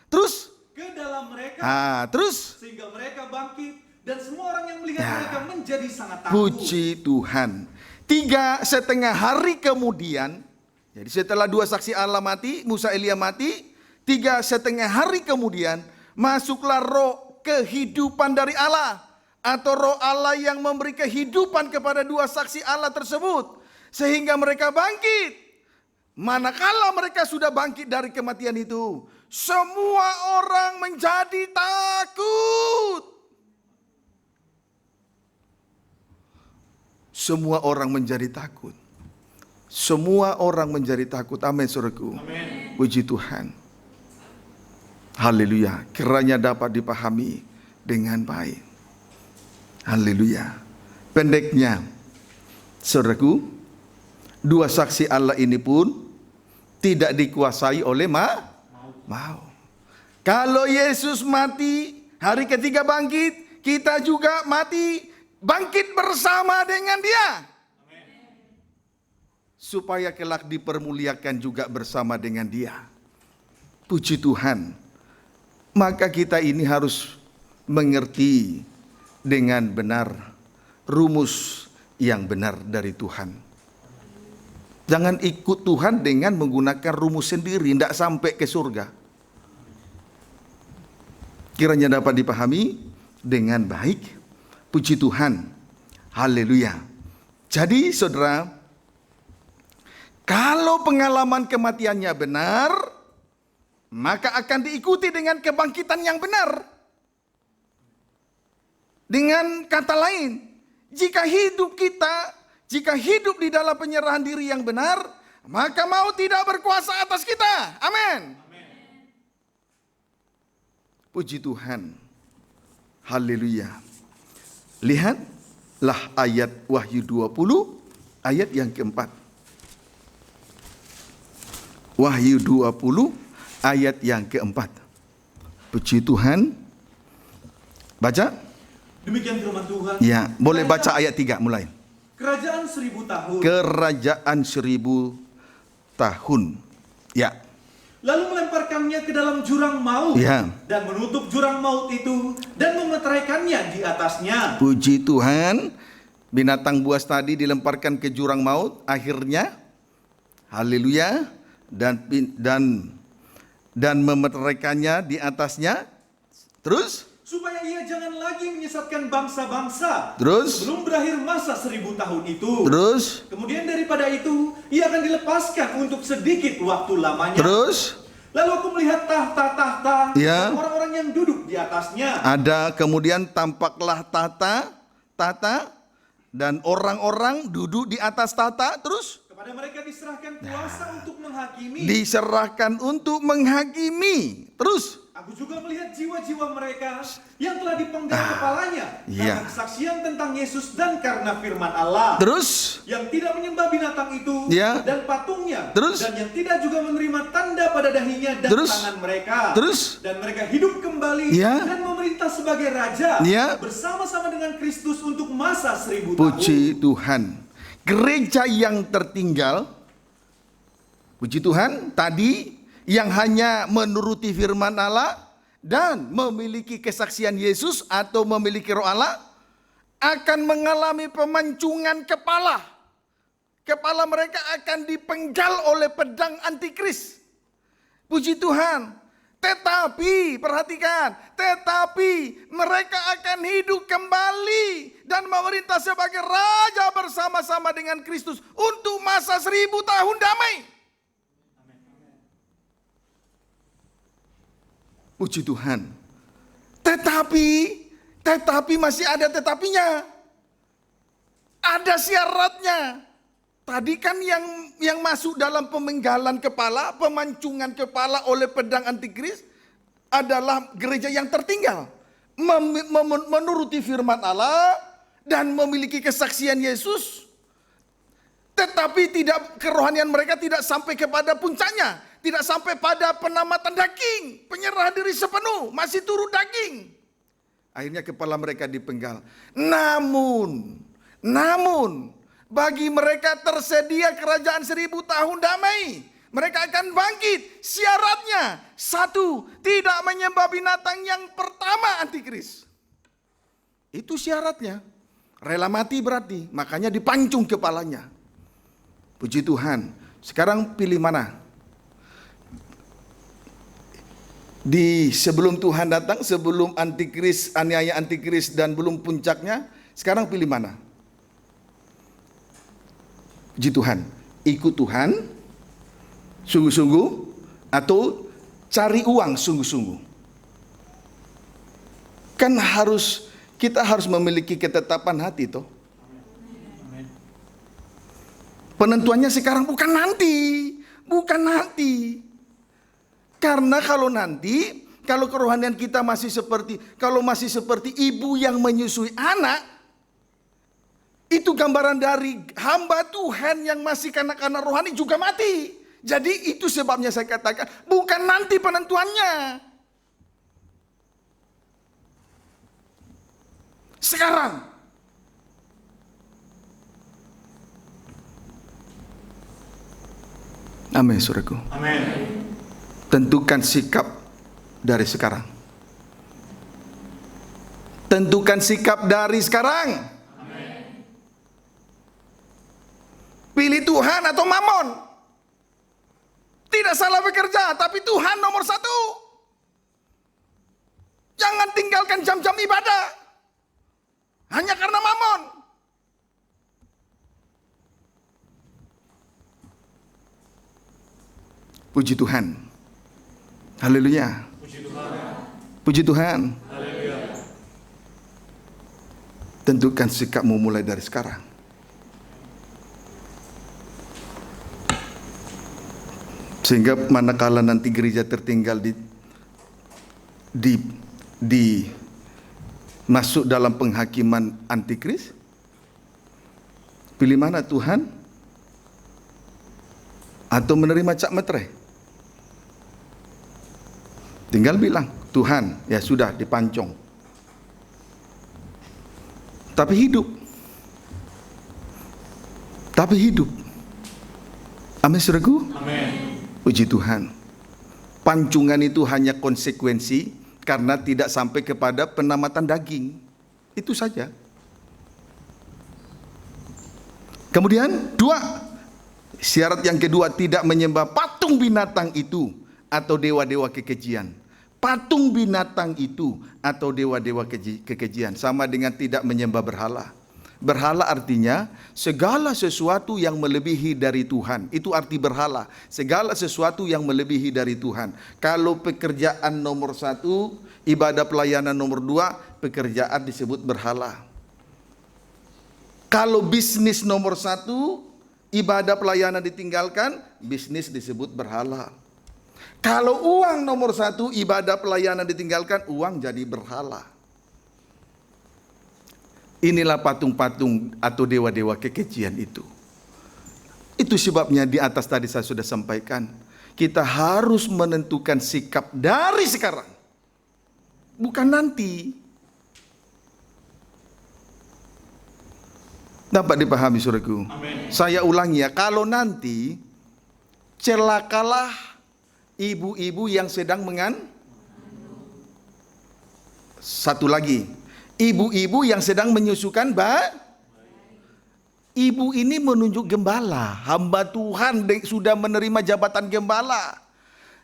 S2: Terus?
S3: Ke dalam mereka.
S2: Terus?
S3: Sehingga mereka bangkit. Dan semua orang yang melihat mereka menjadi sangat takut.
S2: Puji Tuhan. 3,5 hari kemudian. Jadi setelah 2 saksi Allah mati, Musa Elia mati. 3,5 hari kemudian. Masuklah roh kehidupan dari Allah. Atau roh Allah yang memberi kehidupan kepada 2 saksi Allah tersebut. Sehingga mereka bangkit. Manakala mereka sudah bangkit dari kematian itu, semua orang menjadi takut. Semua orang menjadi takut. Semua orang menjadi takut. Amin, saudaraku.
S3: Amin.
S2: Puji Tuhan. Haleluya. Kiranya dapat dipahami dengan baik. Haleluya. Pendeknya, saudaraku, 2 saksi Allah ini pun tidak dikuasai oleh mau. Kalau Yesus mati, hari ketiga bangkit, kita juga mati, bangkit bersama dengan Dia. Supaya kelak dipermuliakan juga bersama dengan Dia. Puji Tuhan. Maka kita ini harus mengerti dengan benar rumus yang benar dari Tuhan. Jangan ikut Tuhan dengan menggunakan rumus sendiri, tidak sampai ke surga. Kiranya dapat dipahami dengan baik. Puji Tuhan. Haleluya. Jadi saudara, kalau pengalaman kematiannya benar, maka akan diikuti dengan kebangkitan yang benar. Dengan kata lain, jika hidup di dalam penyerahan diri yang benar, maka maut tidak berkuasa atas kita. Amin. Puji Tuhan. Haleluya. Lihatlah ayat Wahyu 20 ayat yang keempat. Wahyu 20 ayat yang keempat. Puji Tuhan. Baca.
S3: Demikian firman Tuhan.
S2: Ya, boleh baca ayat 3 mulai.
S3: Kerajaan 1000 tahun.
S2: Kerajaan 1000 tahun. Ya.
S3: Lalu melemparkannya ke dalam jurang maut.
S2: Ya.
S3: Dan menutup jurang maut itu dan memeteraikannya di atasnya.
S2: Puji Tuhan. Binatang buas tadi dilemparkan ke jurang maut. Akhirnya, haleluya, dan memeteraikannya di atasnya. Terus?
S3: Supaya ia jangan lagi menyesatkan bangsa-bangsa.
S2: Terus?
S3: Belum berakhir masa 1000 tahun itu.
S2: Terus?
S3: Kemudian daripada itu, ia akan dilepaskan untuk sedikit waktu lamanya.
S2: Terus?
S3: Lalu aku melihat tahta-tahta
S2: Ya.
S3: dan orang-orang yang duduk di atasnya.
S2: Ada, kemudian tampaklah tahta dan orang-orang duduk di atas tahta. Terus?
S3: Kepada mereka diserahkan kuasa untuk menghakimi.
S2: Diserahkan untuk menghakimi. Terus?
S3: Aku juga melihat jiwa-jiwa mereka yang telah dipenggal kepalanya
S2: iya.
S3: karena kesaksian tentang Yesus dan karena firman Allah.
S2: Terus?
S3: Yang tidak menyembah binatang itu
S2: Ya.
S3: dan patungnya.
S2: Terus?
S3: Dan yang tidak juga menerima tanda pada dahinya dan
S2: Terus?
S3: tangan mereka.
S2: Terus?
S3: Dan mereka hidup kembali
S2: Ya.
S3: dan memerintah sebagai raja
S2: Ya.
S3: bersama-sama dengan Kristus untuk masa 1000 tahun.
S2: Puji Tuhan. Gereja yang tertinggal, puji Tuhan, tadi yang hanya menuruti firman Allah dan memiliki kesaksian Yesus atau memiliki roh Allah akan mengalami pemancungan kepala. Kepala mereka akan dipenggal oleh pedang antikris. Puji Tuhan. Tetapi, perhatikan, tetapi mereka akan hidup kembali dan memerintah sebagai raja bersama-sama dengan Kristus untuk masa 1000 tahun damai. Puji Tuhan. Tetapi masih ada tetapinya. Ada syaratnya. Tadi kan yang masuk dalam pemenggalan kepala, pemancungan kepala oleh pedang antikris adalah gereja yang tertinggal. Menuruti firman Allah dan memiliki kesaksian Yesus. Tetapi kerohanian mereka tidak sampai kepada puncaknya. Tidak sampai pada penamatan daging, penyerahan diri sepenuh, masih turun daging. Akhirnya kepala mereka dipenggal. Namun, bagi mereka tersedia kerajaan 1000 tahun damai. Mereka akan bangkit. Syaratnya, 1, tidak menyembah binatang yang pertama antikris. Itu syaratnya. Rela mati berarti, makanya dipancung kepalanya. Puji Tuhan. Sekarang pilih mana? Sebelum Tuhan datang, sebelum antikris, aniaya antikris dan belum puncaknya, sekarang pilih mana? Puji Tuhan, ikut Tuhan sungguh-sungguh atau cari uang sungguh-sungguh. Kan kita harus memiliki ketetapan hati toh. Penentuannya sekarang, bukan nanti. Karena kalau kerohanian kita masih seperti ibu yang menyusui anak, itu gambaran dari hamba Tuhan yang masih kanak-kanak rohani juga mati. Jadi itu sebabnya saya katakan, bukan nanti penentuannya. Sekarang. Amin, saudaraku.
S3: Amin.
S2: Tentukan sikap dari sekarang. Tentukan sikap dari sekarang. Pilih Tuhan atau Mamon. Tidak salah bekerja, tapi Tuhan nomor satu. Jangan tinggalkan jam-jam ibadah hanya karena Mamon. Puji Tuhan. Haleluya. Puji Tuhan. Tentukan sikapmu mulai dari sekarang. Sehingga manakala nanti gereja tertinggal masuk dalam penghakiman antikris, pilih mana, Tuhan atau menerima cap meterai? Tinggal bilang, Tuhan, ya sudah dipancong. Tapi hidup. Amin, saudaraku.
S3: Amin.
S2: Puji Tuhan. Pancungan itu hanya konsekuensi karena tidak sampai kepada penamatan daging. Itu saja. Kemudian syarat yang kedua, tidak menyembah patung binatang itu atau dewa-dewa kekejian. Patung binatang itu atau dewa-dewa kekejian sama dengan tidak menyembah berhala. Berhala artinya segala sesuatu yang melebihi dari Tuhan. Itu arti berhala. Segala sesuatu yang melebihi dari Tuhan. Kalau pekerjaan nomor 1, ibadah pelayanan nomor 2, pekerjaan disebut berhala. Kalau bisnis nomor 1, ibadah pelayanan ditinggalkan, bisnis disebut berhala. Kalau uang nomor 1, ibadah pelayanan ditinggalkan, uang jadi berhala. Inilah patung-patung atau dewa-dewa kekejian itu. Itu sebabnya di atas tadi saya sudah sampaikan, kita harus menentukan sikap dari sekarang, bukan nanti. Dapat dipahami, saudaraku?
S3: Amin. Saya
S2: Saya ulangi ya, kalau nanti celakalah ibu-ibu yang sedang satu lagi, ibu-ibu yang sedang menyusukan ibu ini menunjuk gembala, hamba Tuhan sudah menerima jabatan gembala,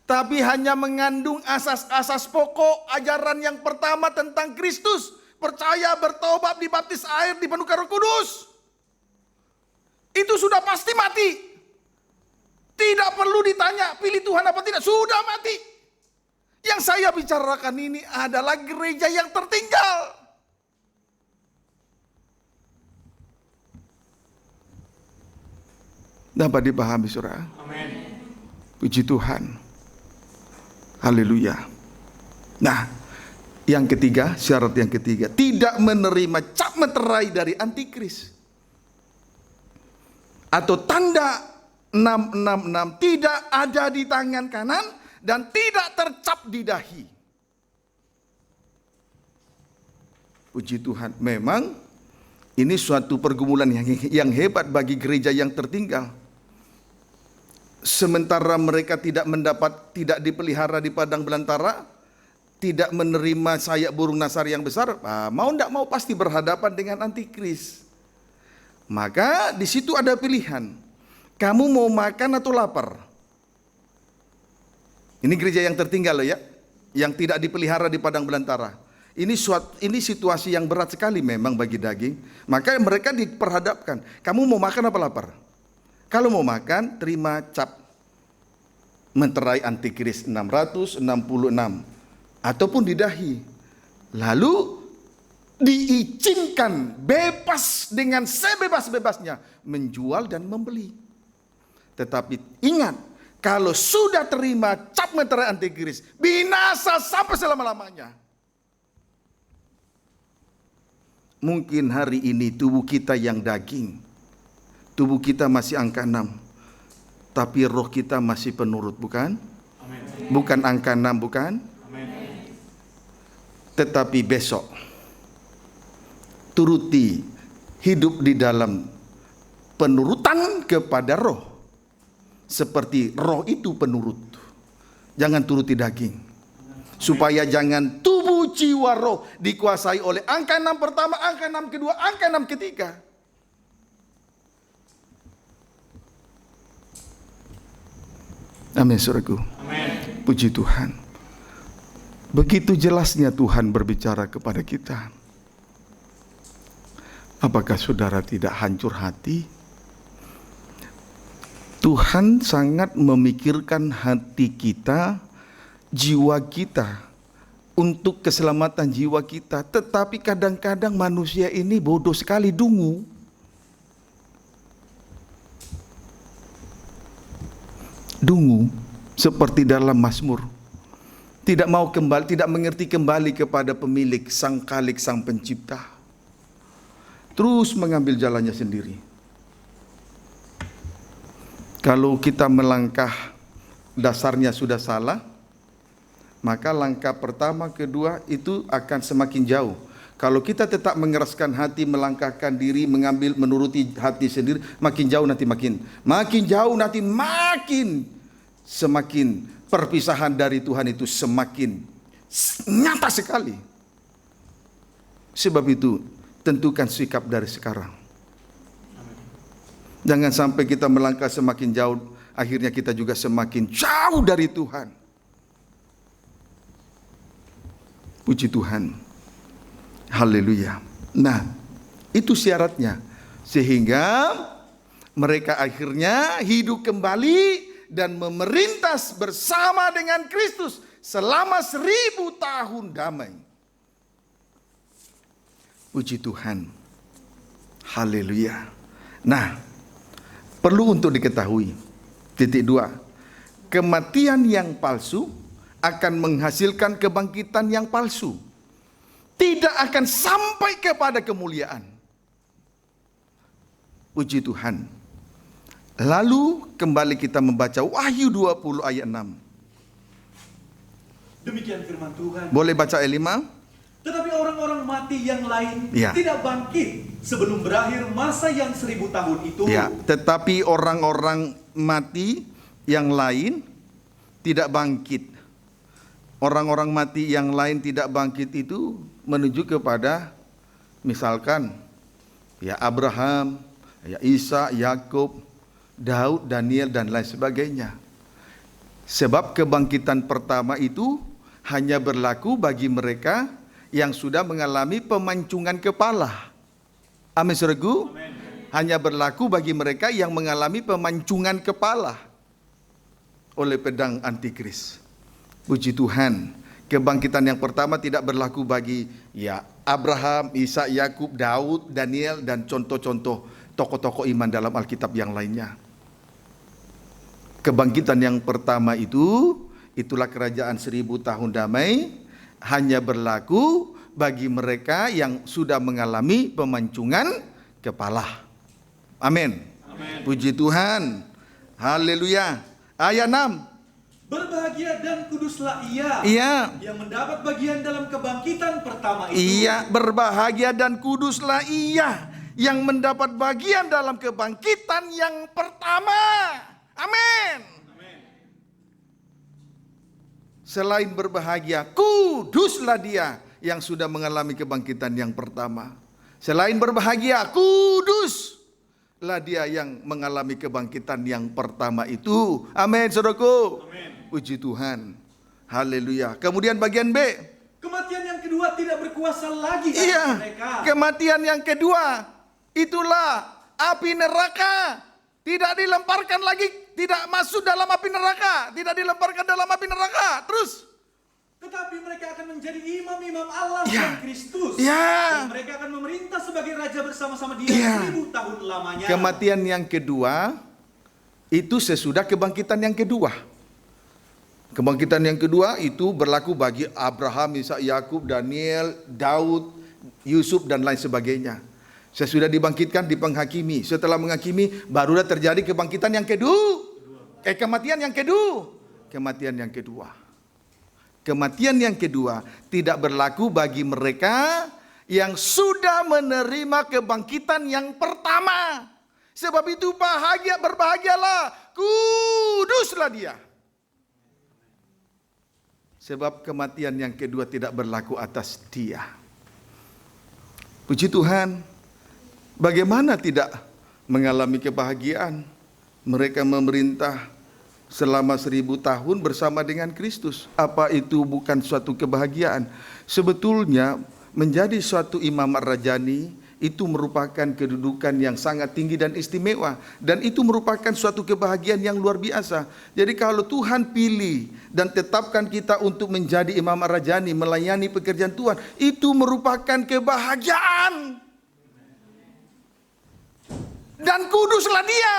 S2: tapi hanya mengandung asas-asas pokok ajaran yang pertama tentang Kristus, percaya, bertobat, dibaptis air, dipenuhi Roh Kudus. Itu sudah pasti mati. Tidak perlu ditanya pilih Tuhan apa tidak, sudah mati. Yang saya bicarakan ini adalah gereja yang tertinggal. Dapat dipahami, saudara?
S3: Amin.
S2: Puji Tuhan. Haleluya. Nah, yang ketiga, syarat yang ketiga, tidak menerima cap meterai dari antikris atau tanda 666 tidak ada di tangan kanan dan tidak tercap di dahi. Puji Tuhan, memang ini suatu pergumulan yang hebat bagi gereja yang tertinggal. Sementara mereka tidak dipelihara di padang belantara, tidak menerima sayap burung nasar yang besar, mau tidak mau pasti berhadapan dengan antikris. Maka di situ ada pilihan. Kamu mau makan atau lapar? Ini gereja yang tertinggal loh ya, yang tidak dipelihara di padang belantara. Ini situasi yang berat sekali memang bagi daging. Maka mereka diperhadapkan, kamu mau makan apa lapar? Kalau mau makan, terima cap meterai antikris 666 ataupun di dahi. Lalu diizinkan bebas dengan sebebas-bebasnya menjual dan membeli. Tetapi ingat, kalau sudah terima cap meterai antikris, binasa sampai selama-lamanya. Mungkin hari ini tubuh kita yang daging, tubuh kita masih angka 6, tapi roh kita masih penurut, bukan?
S3: Amin.
S2: Bukan angka 6, bukan?
S3: Amin.
S2: Tetapi besok turuti hidup di dalam penurutan kepada roh, seperti roh itu penurut. Jangan turuti daging, supaya jangan tubuh tubuh, jiwa, roh dikuasai oleh angka 6 pertama, angka 6 kedua, angka 6 ketiga. Amin, saudaraku.
S3: Amin.
S2: Puji Tuhan. Begitu jelasnya Tuhan berbicara kepada kita. Apakah saudara tidak hancur hati? Tuhan sangat memikirkan hati kita, jiwa kita, untuk keselamatan jiwa kita. Tetapi kadang-kadang manusia ini bodoh sekali, dungu. Dungu, seperti dalam Mazmur. Tidak mau kembali, tidak mengerti kembali kepada pemilik, sang Khalik, sang pencipta. Terus mengambil jalannya sendiri. Kalau kita melangkah dasarnya sudah salah, maka langkah pertama, kedua itu akan semakin jauh. Kalau kita tetap mengeraskan hati, melangkahkan diri, mengambil, menuruti hati sendiri, makin jauh nanti makin jauh nanti makin semakin perpisahan dari Tuhan itu semakin nyata sekali. Sebab itu tentukan sikap dari sekarang. Jangan sampai kita melangkah semakin jauh, akhirnya kita juga semakin jauh dari Tuhan. Puji Tuhan. Haleluya. Nah, itu syaratnya. Sehingga mereka akhirnya hidup kembali dan memerintah bersama dengan Kristus selama 1000 tahun damai. Puji Tuhan. Haleluya. Nah, perlu untuk diketahui. Titik 2. Kematian yang palsu akan menghasilkan kebangkitan yang palsu. Tidak akan sampai kepada kemuliaan. Puji Tuhan. Lalu kembali kita membaca Wahyu 20 ayat 6.
S3: Demikian firman Tuhan.
S2: Boleh baca ayat 5?
S3: Tetapi orang-orang mati yang lain
S2: Ya.
S3: tidak bangkit sebelum berakhir masa yang 1000 tahun itu.
S2: Ya, tetapi orang-orang mati yang lain tidak bangkit. Orang-orang mati yang lain tidak bangkit itu menuju kepada misalkan ya Abraham, ya Isa, Yakub, Daud, Daniel dan lain sebagainya. Sebab kebangkitan pertama itu hanya berlaku bagi mereka yang sudah mengalami pemancungan kepala. Amin, saudaraku. Hanya berlaku bagi mereka yang mengalami pemancungan kepala oleh pedang antikris. Puji Tuhan. Kebangkitan yang pertama tidak berlaku bagi ya Abraham, Isa, Yakub, Daud, Daniel dan contoh-contoh tokoh-tokoh iman dalam Alkitab yang lainnya. Kebangkitan yang pertama itu, itulah kerajaan 1000 tahun damai, hanya berlaku bagi mereka yang sudah mengalami pemancungan kepala. Amin.
S3: Amin.
S2: Puji Tuhan. Haleluya. Ayat 6.
S3: Berbahagia dan kuduslah ia
S2: Iya.
S3: yang mendapat bagian dalam kebangkitan pertama itu.
S2: Iya, berbahagia dan kuduslah ia yang mendapat bagian dalam kebangkitan yang pertama. Amin. Selain berbahagia, kuduslah dia yang sudah mengalami kebangkitan yang pertama. Selain berbahagia, kuduslah dia yang mengalami kebangkitan yang pertama itu. Amin, saudaraku.
S3: Amin.
S2: Puji Tuhan. Haleluya. Kemudian bagian B.
S3: Kematian yang kedua tidak berkuasa lagi atas
S2: Iya,
S3: mereka.
S2: kematian yang kedua itulah api neraka. Tidak dilemparkan lagi, tidak masuk dalam api neraka, tidak dilemparkan dalam api neraka. Terus,
S3: Tetapi mereka akan menjadi imam-imam Allah
S2: Ya.
S3: dan Kristus.
S2: Ya.
S3: Dan mereka akan memerintah sebagai raja bersama-sama dia
S2: Ya.
S3: 1000 tahun lamanya.
S2: kematian yang kedua itu sesudah kebangkitan yang kedua. Kebangkitan yang kedua itu berlaku bagi Abraham, Ishak, Yakub, Daniel, Daud, Yusuf dan lain sebagainya. Sesudah dibangkitkan dipenghakimi. Setelah menghakimi barulah terjadi kebangkitan yang kedua. Kematian yang kedua. Kematian yang kedua. Kematian yang kedua tidak berlaku bagi mereka yang sudah menerima kebangkitan yang pertama. Sebab itu berbahagialah, kuduslah dia. sebab kematian yang kedua tidak berlaku atas dia. Puji Tuhan, bagaimana tidak mengalami kebahagiaan? Mereka memerintah selama 1000 tahun bersama dengan Kristus. Apa itu bukan suatu kebahagiaan? Sebetulnya menjadi suatu imam ar-rajani itu merupakan kedudukan yang sangat tinggi dan istimewa. Dan itu merupakan suatu kebahagiaan yang luar biasa. Jadi kalau Tuhan pilih dan tetapkan kita untuk menjadi imam ar-rajani, melayani pekerjaan Tuhan, itu merupakan kebahagiaan. Dan kuduslah dia.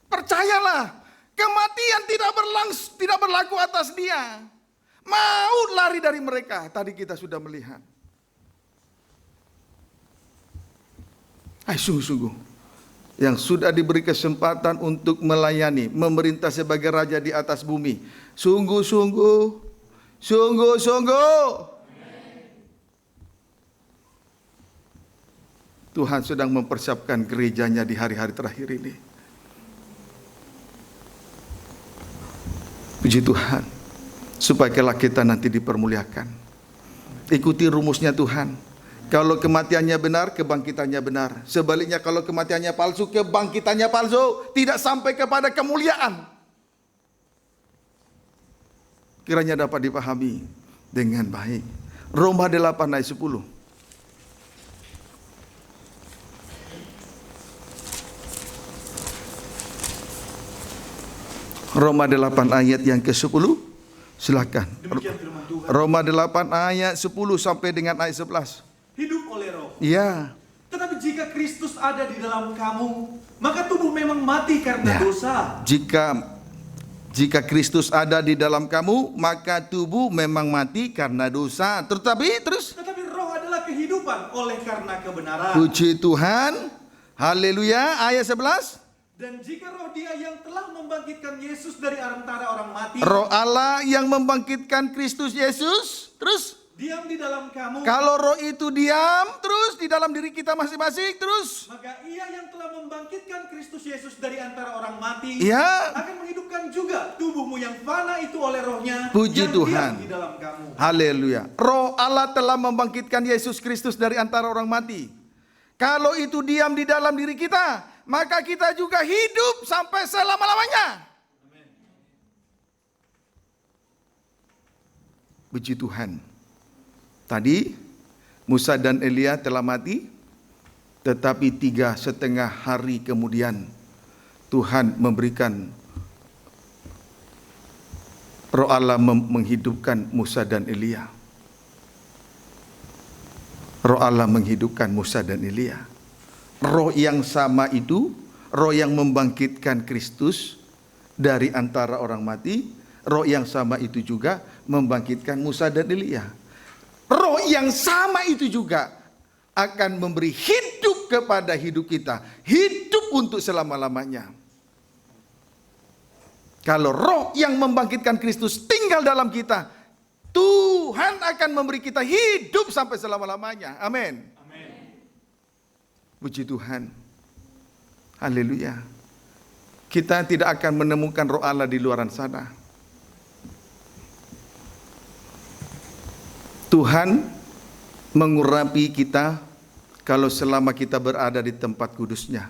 S2: Percayalah, kematian tidak berlaku atas dia. Maut lari dari mereka. Tadi kita sudah melihat. Sungguh-sungguh yang sudah diberi kesempatan untuk melayani, memerintah sebagai raja di atas bumi. Sungguh-sungguh. Tuhan sedang mempersiapkan gerejanya di hari-hari terakhir ini. Puji Tuhan, supaya kelak kita nanti dipermuliakan. Ikuti rumusnya Tuhan. Kalau kematiannya benar, kebangkitannya benar. Sebaliknya kalau kematiannya palsu, kebangkitannya palsu. Tidak sampai kepada kemuliaan. Kiranya dapat dipahami dengan baik. Roma 8 ayat 10. Roma 8 ayat yang ke-10. Silakan.
S3: Demikian firman Tuhan.
S2: Roma 8 ayat 10 sampai dengan ayat 11.
S3: Hidup oleh roh.
S2: Ya.
S3: Tetapi jika Kristus ada di dalam kamu, maka tubuh memang mati karena dosa.
S2: Jika Kristus ada di dalam kamu, maka tubuh memang mati karena dosa. Tetapi
S3: roh adalah kehidupan oleh karena kebenaran.
S2: Puji Tuhan. Haleluya. Ayat 11.
S3: Dan jika roh dia yang telah membangkitkan Yesus dari antara orang mati,
S2: Roh Allah yang membangkitkan Kristus Yesus, terus
S3: diam di dalam kamu.
S2: Kalau roh itu diam terus di dalam diri kita masing-masing, terus
S3: maka ia yang telah membangkitkan Kristus Yesus dari antara orang mati, akan menghidupkan juga tubuhmu yang fana itu oleh rohnya.
S2: Puji
S3: yang
S2: Tuhan.
S3: diam di dalam kamu.
S2: Haleluya. Roh Allah telah membangkitkan Yesus Kristus dari antara orang mati. Kalau itu diam di dalam diri kita, maka kita juga hidup sampai selama-lamanya. Puji Tuhan. Tadi Musa dan Elia telah mati, tetapi 3,5 hari kemudian Tuhan memberikan Roh Allah menghidupkan Musa dan Elia. Roh Allah menghidupkan Musa dan Elia. Roh yang sama itu, roh yang membangkitkan Kristus dari antara orang mati, roh yang sama itu juga membangkitkan Musa dan Elia. Roh yang sama itu juga akan memberi hidup kepada hidup kita, hidup untuk selama-lamanya. Kalau roh yang membangkitkan Kristus tinggal dalam kita, Tuhan akan memberi kita hidup sampai selama-lamanya. Amin. Puji Tuhan. Haleluya. Kita tidak akan menemukan roh Allah di luar sana. Tuhan mengurapi kita kalau selama kita berada di tempat kudusnya.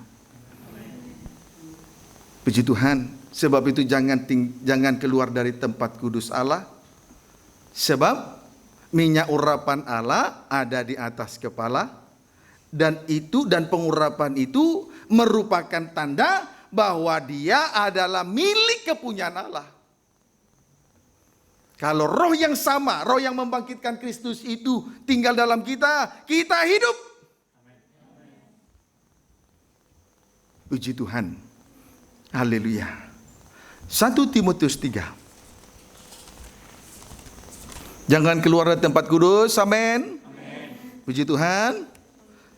S2: Puji Tuhan. Sebab itu jangan keluar dari tempat kudus Allah. Sebab minyak urapan Allah ada di atas kepala, dan pengurapan itu merupakan tanda bahwa dia adalah milik kepunyaan Allah. Kalau roh yang sama, roh yang membangkitkan Kristus itu tinggal dalam kita, kita hidup. Puji Tuhan. Haleluya. 1 Timotius 3. Jangan keluar dari tempat kudus. Amin. Puji Tuhan.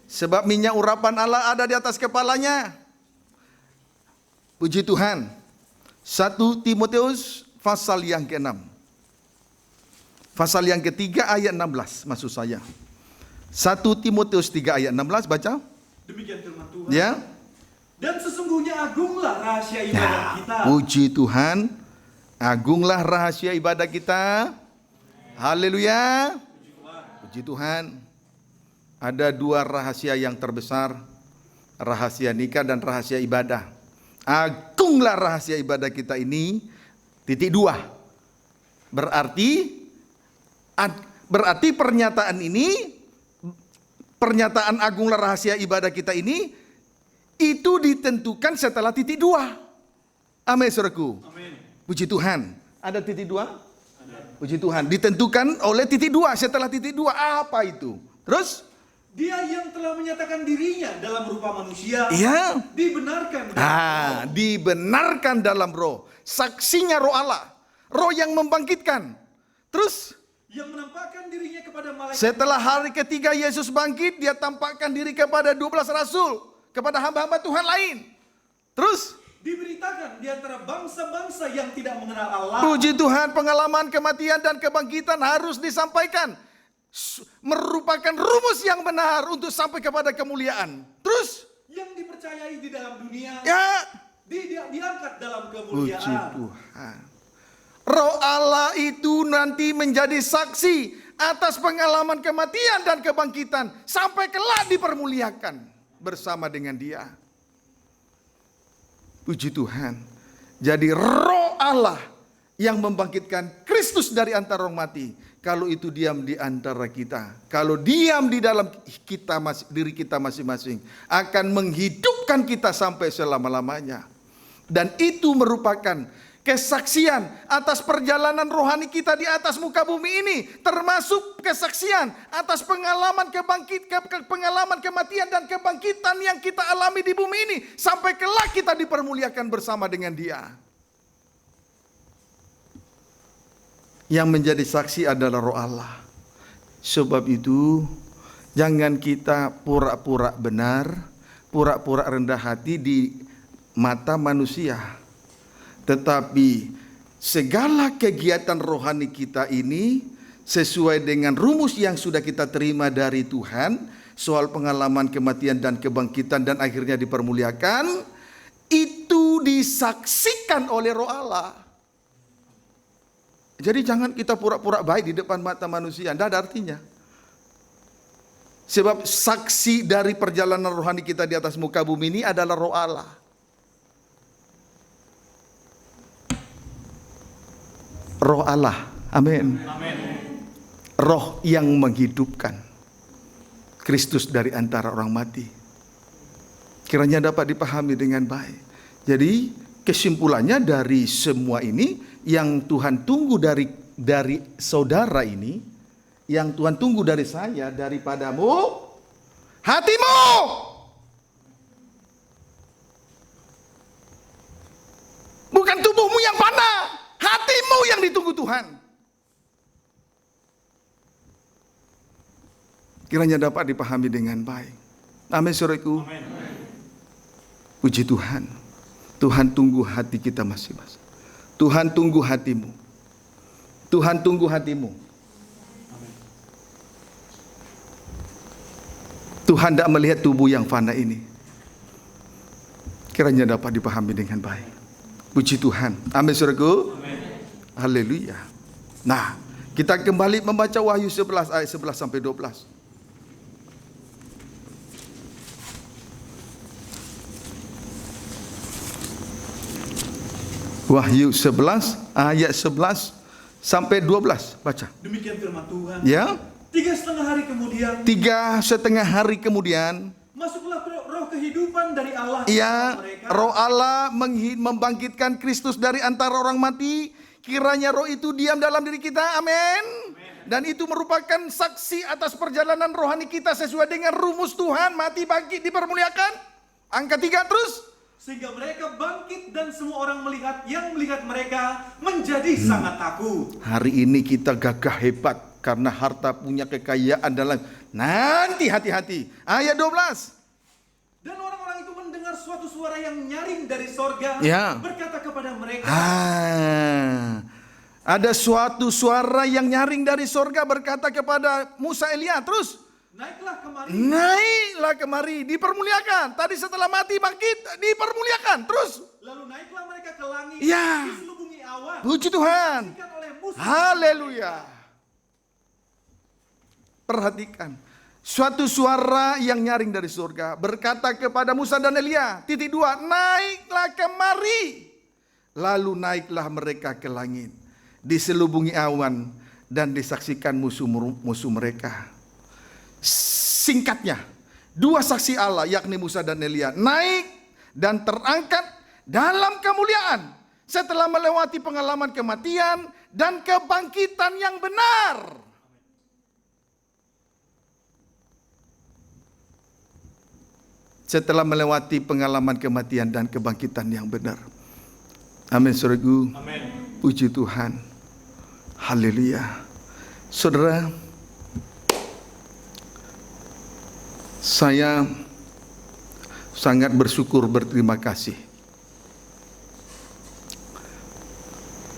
S2: Sebab minyak urapan Allah ada di atas kepalanya. Puji Tuhan. 1 Timotius pasal yang ke-6. Pasal yang ketiga ayat 16 maksud saya. 1 Timotius 3 ayat 16 baca.
S3: Demikian firman Tuhan.
S2: Ya.
S3: Dan sesungguhnya agunglah rahasia ibadah kita.
S2: Puji Tuhan. Agunglah rahasia ibadah kita. Haleluya. Puji Tuhan. Ada dua rahasia yang terbesar. Rahasia nikah dan rahasia ibadah. Agunglah rahasia ibadah kita ini. Titik dua. Berarti pernyataan ini, pernyataan agunglah rahasia ibadah kita ini, itu ditentukan setelah titik dua. Amin, saudaraku.
S3: Amin.
S2: Puji Tuhan. Ada titik dua? Ada. Puji Tuhan. Ditentukan oleh titik dua. Setelah titik dua, apa itu? Terus?
S3: Dia yang telah menyatakan dirinya dalam rupa manusia,
S2: Iya.
S3: dibenarkan.
S2: Dibenarkan dalam roh. Saksinya roh Allah. Roh yang membangkitkan. Terus?
S3: Yang menampakkan dirinya kepada malaikat.
S2: Setelah hari ketiga Yesus bangkit, dia tampakkan diri kepada 12 rasul. Kepada hamba-hamba Tuhan lain. Terus?
S3: Diberitakan di antara bangsa-bangsa yang tidak mengenal Allah.
S2: Puji Tuhan, pengalaman kematian dan kebangkitan harus disampaikan. Merupakan rumus yang benar untuk sampai kepada kemuliaan. Terus?
S3: Yang dipercayai di dalam dunia.
S2: Ya.
S3: Diangkat dalam
S2: Puji
S3: kemuliaan.
S2: Tuhan. Roh Allah itu nanti menjadi saksi atas pengalaman kematian dan kebangkitan. Sampai kelak dipermuliakan bersama dengan dia. Puji Tuhan. Jadi roh Allah yang membangkitkan Kristus dari antara orang mati. Kalau itu diam di antara kita. Kalau diam di dalam kita, diri kita masing-masing. Akan menghidupkan kita sampai selama-lamanya. Dan itu merupakan kesaksian atas perjalanan rohani kita di atas muka bumi ini. Termasuk kesaksian atas pengalaman pengalaman kematian dan kebangkitan yang kita alami di bumi ini. Sampai kelak kita dipermuliakan bersama dengan dia. Yang menjadi saksi adalah roh Allah. Sebab itu jangan kita pura-pura benar, pura-pura rendah hati di mata manusia. Tetapi segala kegiatan rohani kita ini sesuai dengan rumus yang sudah kita terima dari Tuhan. Soal pengalaman kematian dan kebangkitan dan akhirnya dipermuliakan. Itu disaksikan oleh roh Allah. Jadi jangan kita pura-pura baik di depan mata manusia. Tidak ada artinya. Sebab saksi dari perjalanan rohani kita di atas muka bumi ini adalah roh Allah. Roh Allah. Amin. Roh yang menghidupkan Kristus dari antara orang mati. Kiranya dapat dipahami dengan baik. Jadi kesimpulannya dari semua ini, yang Tuhan tunggu dari saudara ini, yang Tuhan tunggu dari saya, daripadamu, hatimu. Bukan tubuhmu yang fana, hatimu yang ditunggu Tuhan. Kiranya dapat dipahami dengan baik. Amin, saudaraku. Puji Tuhan. Tuhan tunggu hati kita masing-masing. Tuhan tunggu hatimu. Tuhan tunggu hatimu. Tuhan tidak melihat tubuh yang fana ini. Kiranya dapat dipahami dengan baik. Puji Tuhan. Amin, saudaraku. Haleluya. Nah, kita kembali membaca Wahyu 11 ayat 11 sampai 12. Wahyu 11 ayat 11 sampai 12. Baca.
S3: Demikian firman Tuhan.
S2: Ya.
S3: 3,5 hari kemudian.
S2: 3,5 hari kemudian.
S3: Masuklah roh kehidupan dari Allah.
S2: Ya,
S3: Mereka.
S2: roh Allah membangkitkan Kristus dari antara orang mati. Kiranya roh itu diam dalam diri kita. Amin. Dan itu merupakan saksi atas perjalanan rohani kita sesuai dengan rumus Tuhan. Mati, bangkit, dipermuliakan. Angka 3 terus.
S3: Sehingga mereka bangkit dan semua orang yang melihat mereka menjadi sangat takut.
S2: Hari ini kita gagah hebat karena harta punya kekayaan dalam. Nanti hati-hati. Ayat 12.
S3: Dan orang-orang itu mendengar suatu suara yang nyaring dari sorga.
S2: Ya.
S3: Berkata kepada mereka.
S2: Ada suatu suara yang nyaring dari sorga berkata kepada Musa, Elia. Terus.
S3: Naiklah kemari.
S2: Naiklah kemari, dipermuliakan. Tadi setelah mati bangkit, dipermuliakan. Terus.
S3: Lalu naiklah mereka ke langit.
S2: Ya.
S3: Diselubungi awan.
S2: Puji Tuhan.
S3: disaksikan oleh musuh.
S2: Haleluya. Perhatikan. Suatu suara yang nyaring dari surga berkata kepada Musa dan Elia, titik 2, naiklah kemari. Lalu naiklah mereka ke langit, diselubungi awan dan disaksikan musuh mereka. Singkatnya, dua saksi Allah yakni Musa dan Elia naik dan terangkat dalam kemuliaan setelah melewati pengalaman kematian dan kebangkitan yang benar. Setelah melewati pengalaman kematian dan kebangkitan yang benar. Amin, saudaraku.
S3: Amin.
S2: Puji Tuhan. Haleluya. Saudara, saya sangat bersyukur, berterima kasih.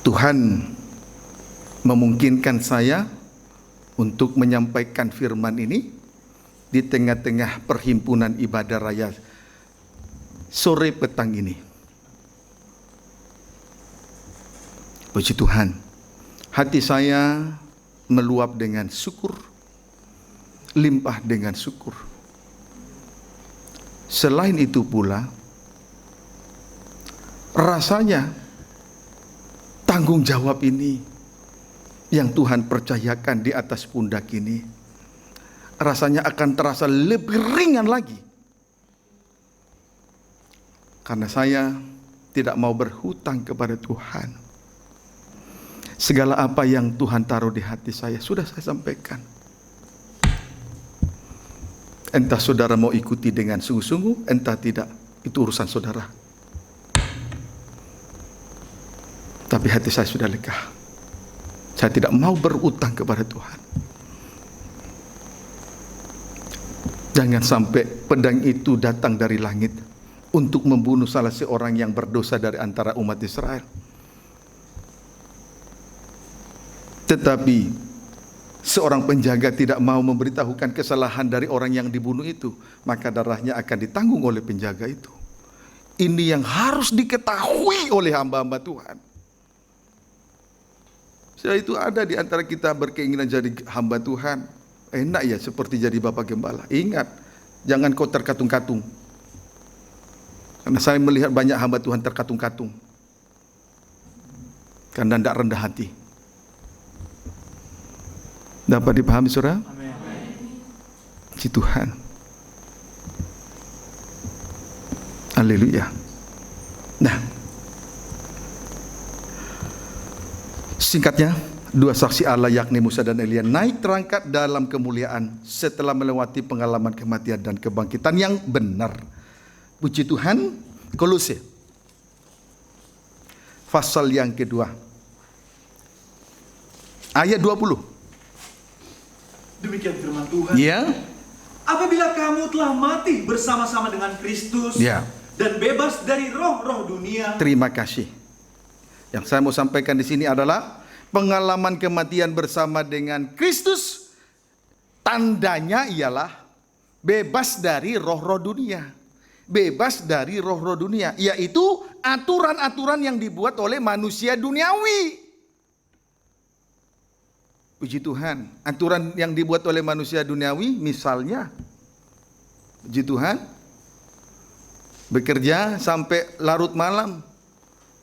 S2: Tuhan memungkinkan saya untuk menyampaikan firman ini di tengah-tengah perhimpunan ibadah raya sore petang ini. Puji Tuhan, hati saya meluap dengan syukur, limpah dengan syukur. Selain itu pula, rasanya tanggung jawab ini yang Tuhan percayakan di atas pundak ini rasanya akan terasa lebih ringan lagi. Karena saya tidak mau berhutang kepada Tuhan. Segala apa yang Tuhan taruh di hati saya sudah saya sampaikan. Entah saudara mau ikuti dengan sungguh-sungguh, entah tidak, itu urusan saudara. Tapi hati saya sudah lega. Saya tidak mau berutang kepada Tuhan. Jangan sampai pedang itu datang dari langit untuk membunuh salah seorang yang berdosa dari antara umat Israel. Tetapi seorang penjaga tidak mau memberitahukan kesalahan dari orang yang dibunuh itu, maka darahnya akan ditanggung oleh penjaga itu. Ini yang harus diketahui oleh hamba-hamba Tuhan. Setelah itu ada di antara kita berkeinginan jadi hamba Tuhan. Enak ya seperti jadi bapak gembala. Ingat, jangan kau terkatung-katung. Karena saya melihat banyak hamba Tuhan terkatung-katung. Karena tidak rendah hati. Dapat dipahami saudara?
S3: Amin.
S2: Puji Tuhan. Haleluya. Nah, singkatnya, dua saksi Allah yakni Musa dan Elia naik terangkat dalam kemuliaan setelah melewati pengalaman kematian dan kebangkitan yang benar. Puji Tuhan. Kolose pasal yang kedua ayat 20.
S3: Demikian firman Tuhan.
S2: Ya.
S3: Apabila kamu telah mati bersama-sama dengan Kristus
S2: Ya.
S3: dan bebas dari roh-roh dunia.
S2: Terima kasih. Yang saya mau sampaikan di sini adalah pengalaman kematian bersama dengan Kristus, tandanya ialah bebas dari roh-roh dunia. Bebas dari roh-roh dunia, yaitu aturan-aturan yang dibuat oleh manusia duniawi. Puji Tuhan, aturan yang dibuat oleh manusia duniawi misalnya, puji Tuhan, bekerja sampai larut malam,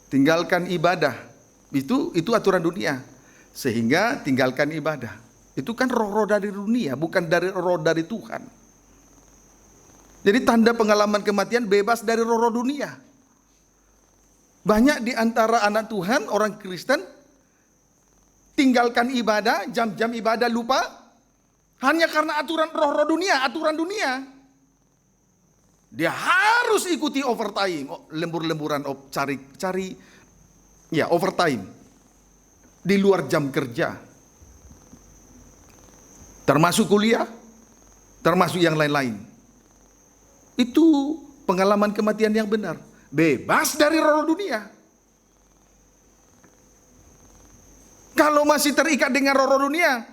S2: tinggalkan ibadah. Itu aturan dunia. Sehingga tinggalkan ibadah. Itu kan roh-roh dari dunia, bukan dari roh dari Tuhan. Jadi tanda pengalaman kematian bebas dari roh-roh dunia. Banyak di antara anak Tuhan, orang Kristen, tinggalkan ibadah, jam-jam ibadah lupa, hanya karena aturan roh-roh dunia, aturan dunia. Dia harus ikuti overtime, lembur-lemburan, cari overtime di luar jam kerja, termasuk kuliah, termasuk yang lain-lain. Itu pengalaman kematian yang benar, bebas dari roh dunia. Kalau masih terikat dengan roh dunia,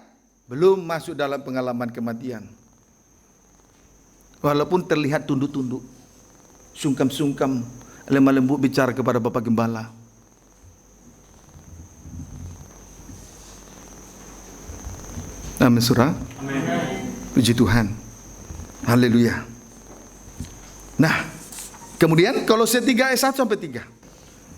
S2: belum masuk dalam pengalaman kematian. Walaupun terlihat tunduk-tunduk, sungkam-sungkam, lemah lembut bicara kepada Bapak Gembala. Amin, saudara. Puji Tuhan. Haleluya. Nah, kemudian Kolose 3 ayat 1 sampai 3.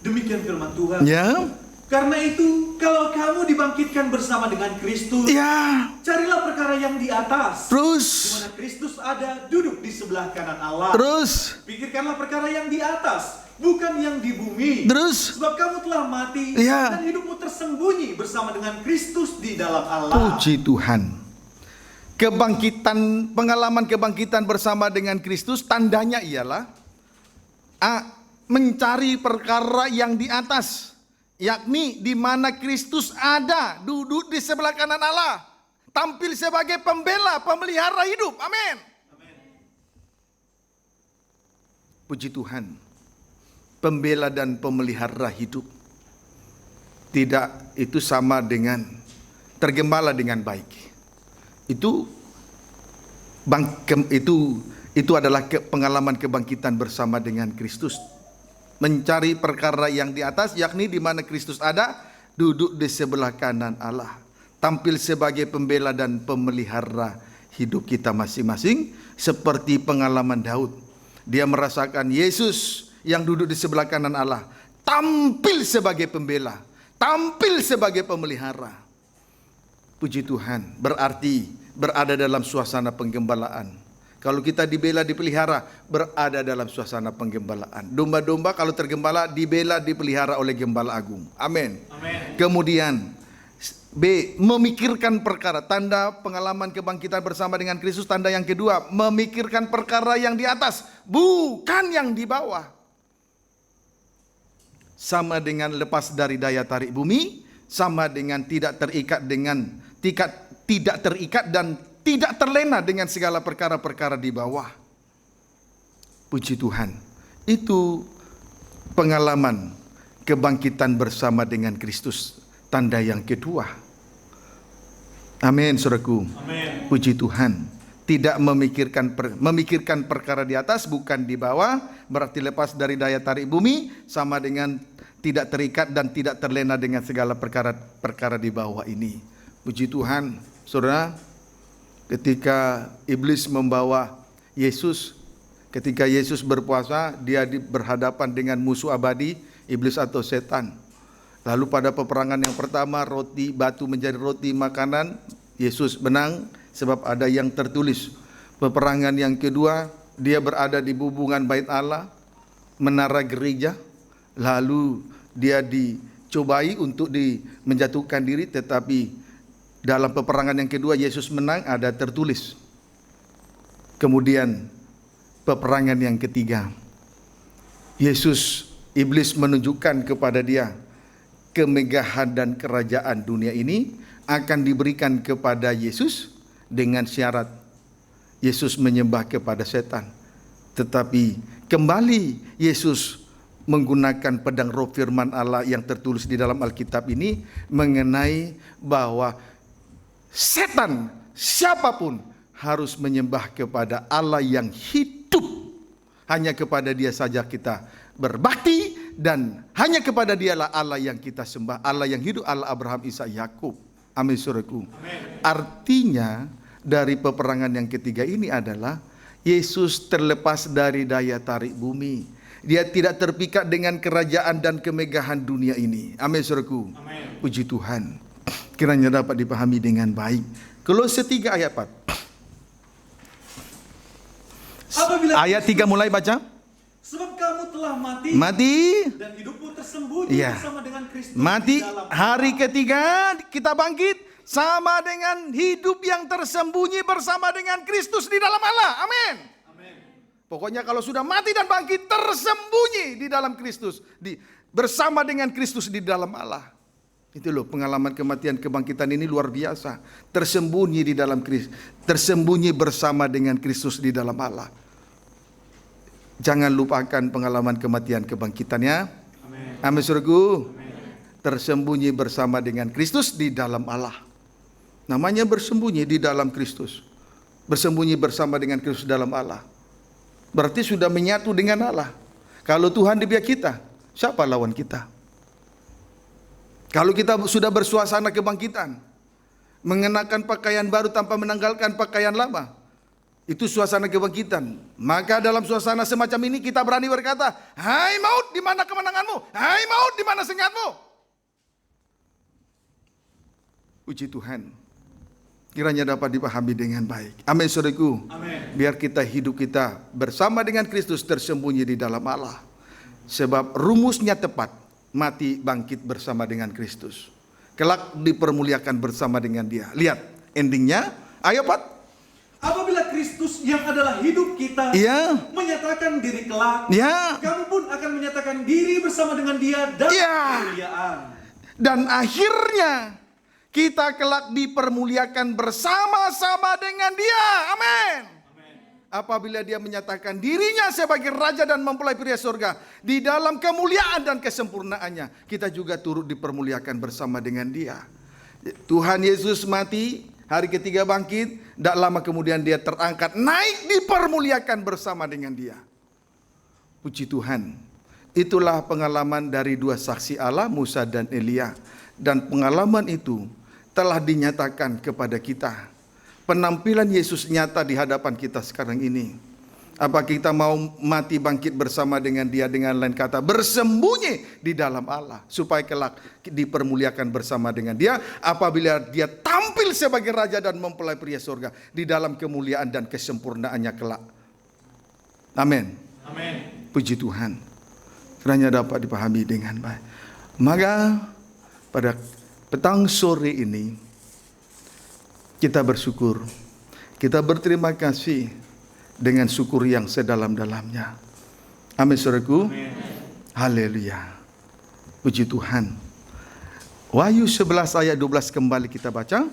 S3: Demikian firman Tuhan.
S2: Ya.
S3: Karena itu, kalau kamu dibangkitkan bersama dengan Kristus,
S2: Ya.
S3: carilah perkara yang di atas,
S2: Terus.
S3: di mana Kristus ada duduk di sebelah kanan Allah.
S2: Terus.
S3: Pikirkanlah perkara yang di atas, bukan yang di bumi.
S2: Terus.
S3: Sebab kamu telah mati
S2: Ya.
S3: dan hidupmu tersembunyi bersama dengan Kristus di dalam Allah.
S2: Puji Tuhan. Kebangkitan, pengalaman kebangkitan bersama dengan Kristus, tandanya ialah mencari perkara yang di atas, yakni di mana Kristus ada, duduk di sebelah kanan Allah, tampil sebagai pembela, pemelihara hidup. Amin. Puji Tuhan. Pembela dan pemelihara hidup. Tidak itu sama dengan tergembala dengan baik. Itu adalah pengalaman kebangkitan bersama dengan Kristus. Mencari perkara yang di atas, yakni di mana Kristus ada, duduk di sebelah kanan Allah, tampil sebagai pembela dan pemelihara hidup kita masing-masing, seperti pengalaman Daud. Dia merasakan Yesus yang duduk di sebelah kanan Allah, tampil sebagai pembela, tampil sebagai pemelihara. Puji Tuhan, berarti berada dalam suasana penggembalaan. Kalau kita dibela, dipelihara, berada dalam suasana penggembalaan. Domba-domba kalau tergembala, dibela, dipelihara oleh gembala agung. Amin. Kemudian B, memikirkan perkara. Tanda pengalaman kebangkitan bersama dengan Kristus, tanda yang kedua, memikirkan perkara yang di atas, bukan yang di bawah. Sama dengan lepas dari daya tarik bumi, sama dengan tidak terikat dan tidak terlena dengan segala perkara-perkara di bawah. Puji Tuhan. Itu pengalaman kebangkitan bersama dengan Kristus. Tanda yang kedua. Amin, saudaraku.
S3: Amin.
S2: Puji Tuhan. Tidak memikirkan perkara di atas, bukan di bawah. Berarti lepas dari daya tarik bumi, sama dengan tidak terikat dan tidak terlena dengan segala perkara di bawah ini. Puji Tuhan, saudara. Ketika iblis membawa Yesus, ketika Yesus berpuasa, dia berhadapan dengan musuh abadi, iblis atau setan. Lalu pada peperangan yang pertama, batu menjadi roti makanan, Yesus menang sebab ada yang tertulis. Peperangan yang kedua, dia berada di bubungan bait Allah, menara gereja, lalu dia dicobai untuk menjatuhkan diri, tetapi dalam peperangan yang kedua Yesus menang, ada tertulis. Kemudian peperangan yang ketiga, iblis menunjukkan kepada dia kemegahan dan kerajaan dunia ini akan diberikan kepada Yesus dengan syarat Yesus menyembah kepada setan. Tetapi kembali Yesus menggunakan pedang roh firman Allah yang tertulis di dalam Alkitab ini mengenai bahwa setan siapapun harus menyembah kepada Allah yang hidup. Hanya kepada dia saja kita berbakti, dan hanya kepada dialah Allah yang kita sembah, Allah yang hidup, Allah Abraham, Ishak, Yakub. Amin, saudaraku. Artinya dari peperangan yang ketiga ini adalah Yesus terlepas dari daya tarik bumi. Dia tidak terpikat dengan kerajaan dan kemegahan dunia ini. Amin, saudaraku. Puji Tuhan. Kiranya dapat dipahami dengan baik. Kolose 3 ayat 4. Ayat 3 mulai baca.
S3: Sebab kamu telah
S2: mati
S3: dan hidupmu tersembunyi bersama dengan Kristus
S2: mati.
S3: di dalam
S2: Hari ketiga kita bangkit sama dengan hidup yang tersembunyi bersama dengan Kristus di dalam Allah. Amin. Pokoknya kalau sudah mati dan bangkit, tersembunyi di dalam Kristus, bersama dengan Kristus di dalam Allah. Itu loh, pengalaman kematian kebangkitan ini luar biasa. Tersembunyi di dalam Kristus, tersembunyi bersama dengan Kristus di dalam Allah. Jangan lupakan pengalaman kematian kebangkitannya. Amin, saudaraku. Tersembunyi bersama dengan Kristus di dalam Allah. Namanya bersembunyi di dalam Kristus. Bersembunyi bersama dengan Kristus dalam Allah. Berarti sudah menyatu dengan Allah. Kalau Tuhan di pihak kita, siapa lawan kita? Kalau kita sudah bersuasana kebangkitan, mengenakan pakaian baru tanpa menanggalkan pakaian lama. Itu suasana kebangkitan. Maka dalam suasana semacam ini kita berani berkata, hai maut, di mana kemenanganmu? Hai maut, di mana sengatmu? Puji Tuhan. Kiranya dapat dipahami dengan baik. Amin, saudaraku.
S3: Amin.
S2: Biar hidup kita bersama dengan Kristus tersembunyi di dalam Allah. Sebab rumusnya tepat, mati bangkit bersama dengan Kristus. Kelak dipermuliakan bersama dengan Dia. Lihat endingnya, ayo Pat.
S3: Apabila Kristus yang adalah hidup kita menyatakan diri kelak, kamu pun akan menyatakan diri bersama dengan Dia dalam kemuliaan.
S2: Dan akhirnya kita kelak dipermuliakan bersama-sama dengan Dia. Amin. Apabila Dia menyatakan dirinya sebagai Raja dan mempelai pria surga, di dalam kemuliaan dan kesempurnaannya, kita juga turut dipermuliakan bersama dengan Dia. Tuhan Yesus mati, hari ketiga bangkit, tidak lama kemudian Dia terangkat, naik dipermuliakan bersama dengan Dia. Puji Tuhan. Itulah pengalaman dari dua saksi Allah, Musa dan Elia. Dan pengalaman itu telah dinyatakan kepada kita. Penampilan Yesus nyata di hadapan kita sekarang ini. Apa kita mau mati bangkit bersama dengan Dia, dengan lain kata bersembunyi di dalam Allah, supaya kelak dipermuliakan bersama dengan Dia apabila Dia tampil sebagai Raja dan mempelai pria surga di dalam kemuliaan dan kesempurnaannya kelak. Amin.
S3: Amin.
S2: Puji Tuhan. Kiranya dapat dipahami dengan baik. Maka pada petang sore ini kita bersyukur, kita berterima kasih dengan syukur yang sedalam-dalamnya. Amin, saudaraku. Haleluya. Puji Tuhan. Wahyu 11 ayat 12 kembali kita baca.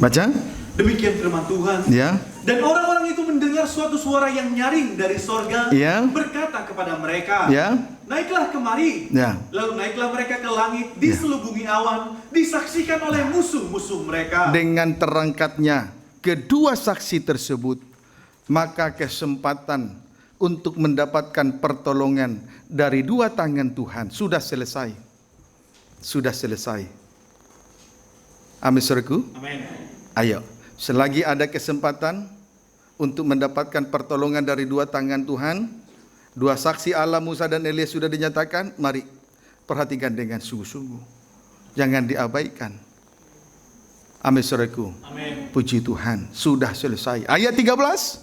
S2: Baca.
S3: Demikian firman Tuhan.
S2: Ya.
S3: Dan orang-orang itu mendengar suatu suara yang nyaring dari sorga, berkata kepada mereka, naiklah kemari. Lalu naiklah mereka ke langit, diselubungi awan, disaksikan oleh musuh-musuh mereka.
S2: Dengan terangkatnya kedua saksi tersebut, maka kesempatan untuk mendapatkan pertolongan dari dua tangan Tuhan sudah selesai. Sudah selesai. Amin, saudaraku.
S3: Amin.
S2: Ayo, selagi ada kesempatan untuk mendapatkan pertolongan dari dua tangan Tuhan, dua saksi Allah Musa dan Elia sudah dinyatakan, mari perhatikan dengan sungguh-sungguh. Jangan diabaikan. Amin, saudaraku.
S3: Amin.
S2: Puji Tuhan, sudah selesai. Ayat 13.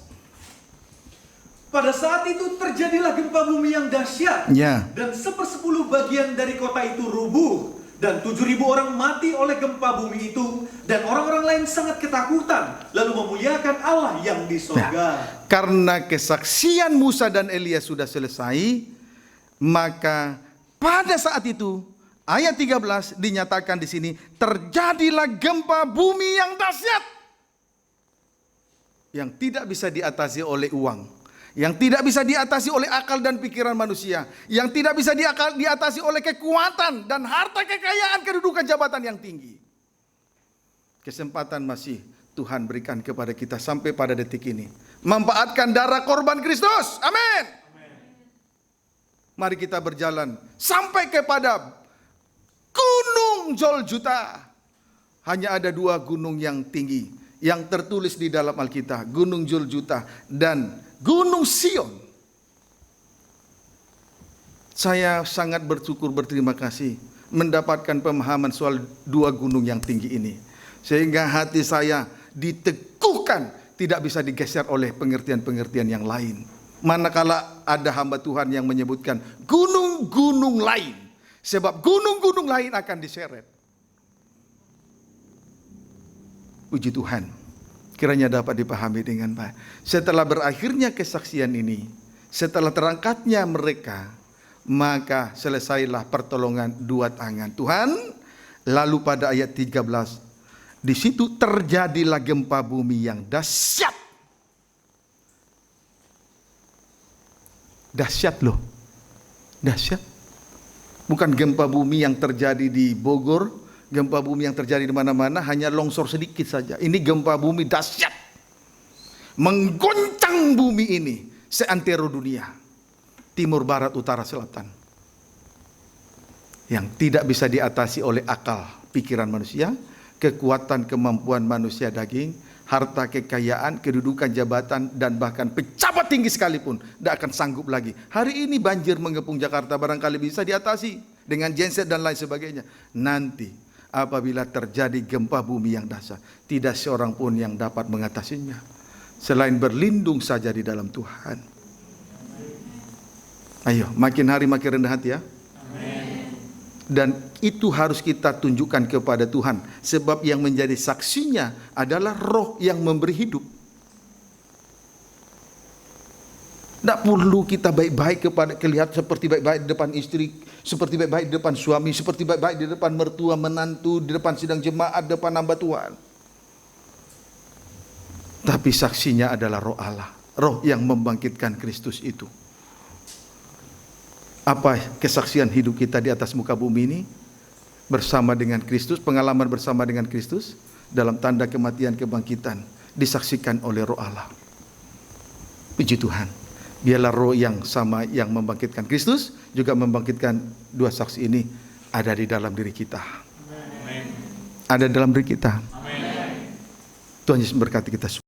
S3: Pada saat itu terjadilah gempa bumi yang dahsyat, dan 1/10 bagian dari kota itu rubuh. Dan 7.000 orang mati oleh gempa bumi itu. Dan orang-orang lain sangat ketakutan, lalu memuliakan Allah yang di sorga.
S2: Karena kesaksian Musa dan Elia sudah selesai, maka pada saat itu, ayat 13 dinyatakan di sini, terjadilah gempa bumi yang dahsyat, yang tidak bisa diatasi oleh uang, yang tidak bisa diatasi oleh akal dan pikiran manusia, yang tidak bisa diatasi oleh kekuatan dan harta kekayaan, kedudukan jabatan yang tinggi. Kesempatan masih Tuhan berikan kepada kita sampai pada detik ini. Manfaatkan darah korban Kristus. Amin. Mari kita berjalan sampai kepada Gunung Golgota. Hanya ada dua gunung yang tinggi yang tertulis di dalam Alkitab, Gunung Golgota dan Gunung Sion. Saya sangat bersyukur, berterima kasih mendapatkan pemahaman soal dua gunung yang tinggi ini, sehingga hati saya diteguhkan, tidak bisa digeser oleh pengertian-pengertian yang lain. Manakala ada hamba Tuhan yang menyebutkan gunung-gunung lain, sebab gunung-gunung lain akan diseret. Puji Tuhan, kiranya dapat dipahami dengan baik. Setelah berakhirnya kesaksian ini, setelah terangkatnya mereka, maka selesailah pertolongan dua tangan Tuhan. Lalu pada ayat 13, di situ terjadilah gempa bumi yang dahsyat. Dahsyat loh. Dahsyat. Bukan gempa bumi yang terjadi di Bogor, gempa bumi yang terjadi di mana-mana hanya longsor sedikit saja. Ini gempa bumi dahsyat. Menggoncang bumi ini seantero dunia, timur, barat, utara, selatan, yang tidak bisa diatasi oleh akal pikiran manusia, kekuatan kemampuan manusia daging, harta kekayaan, kedudukan jabatan, dan bahkan pejabat tinggi sekalipun tidak akan sanggup lagi. Hari ini banjir mengepung Jakarta barangkali bisa diatasi dengan genset dan lain sebagainya. Nanti apabila terjadi gempa bumi yang dahsyat, tidak seorang pun yang dapat mengatasinya selain berlindung saja di dalam Tuhan. Ayo, makin hari makin rendah hati ya. Dan itu harus kita tunjukkan kepada Tuhan, sebab yang menjadi saksinya adalah Roh yang memberi hidup. Tidak perlu kita baik-baik kepada kelihatan seperti baik-baik di depan istri, seperti baik-baik di depan suami, seperti baik-baik di depan mertua, menantu, di depan sidang jemaat, di depan hamba Tuhan. Tapi saksinya adalah Roh Allah, Roh yang membangkitkan Kristus itu. Apa kesaksian hidup kita di atas muka bumi ini? Bersama dengan Kristus, pengalaman bersama dengan Kristus dalam tanda kematian kebangkitan disaksikan oleh Roh Allah. Puji Tuhan. Biarlah Roh yang sama yang membangkitkan Kristus juga membangkitkan dua saksi ini ada di dalam diri kita. Amen. Ada dalam diri kita. Amen. Tuhan Yesus berkati kita semua.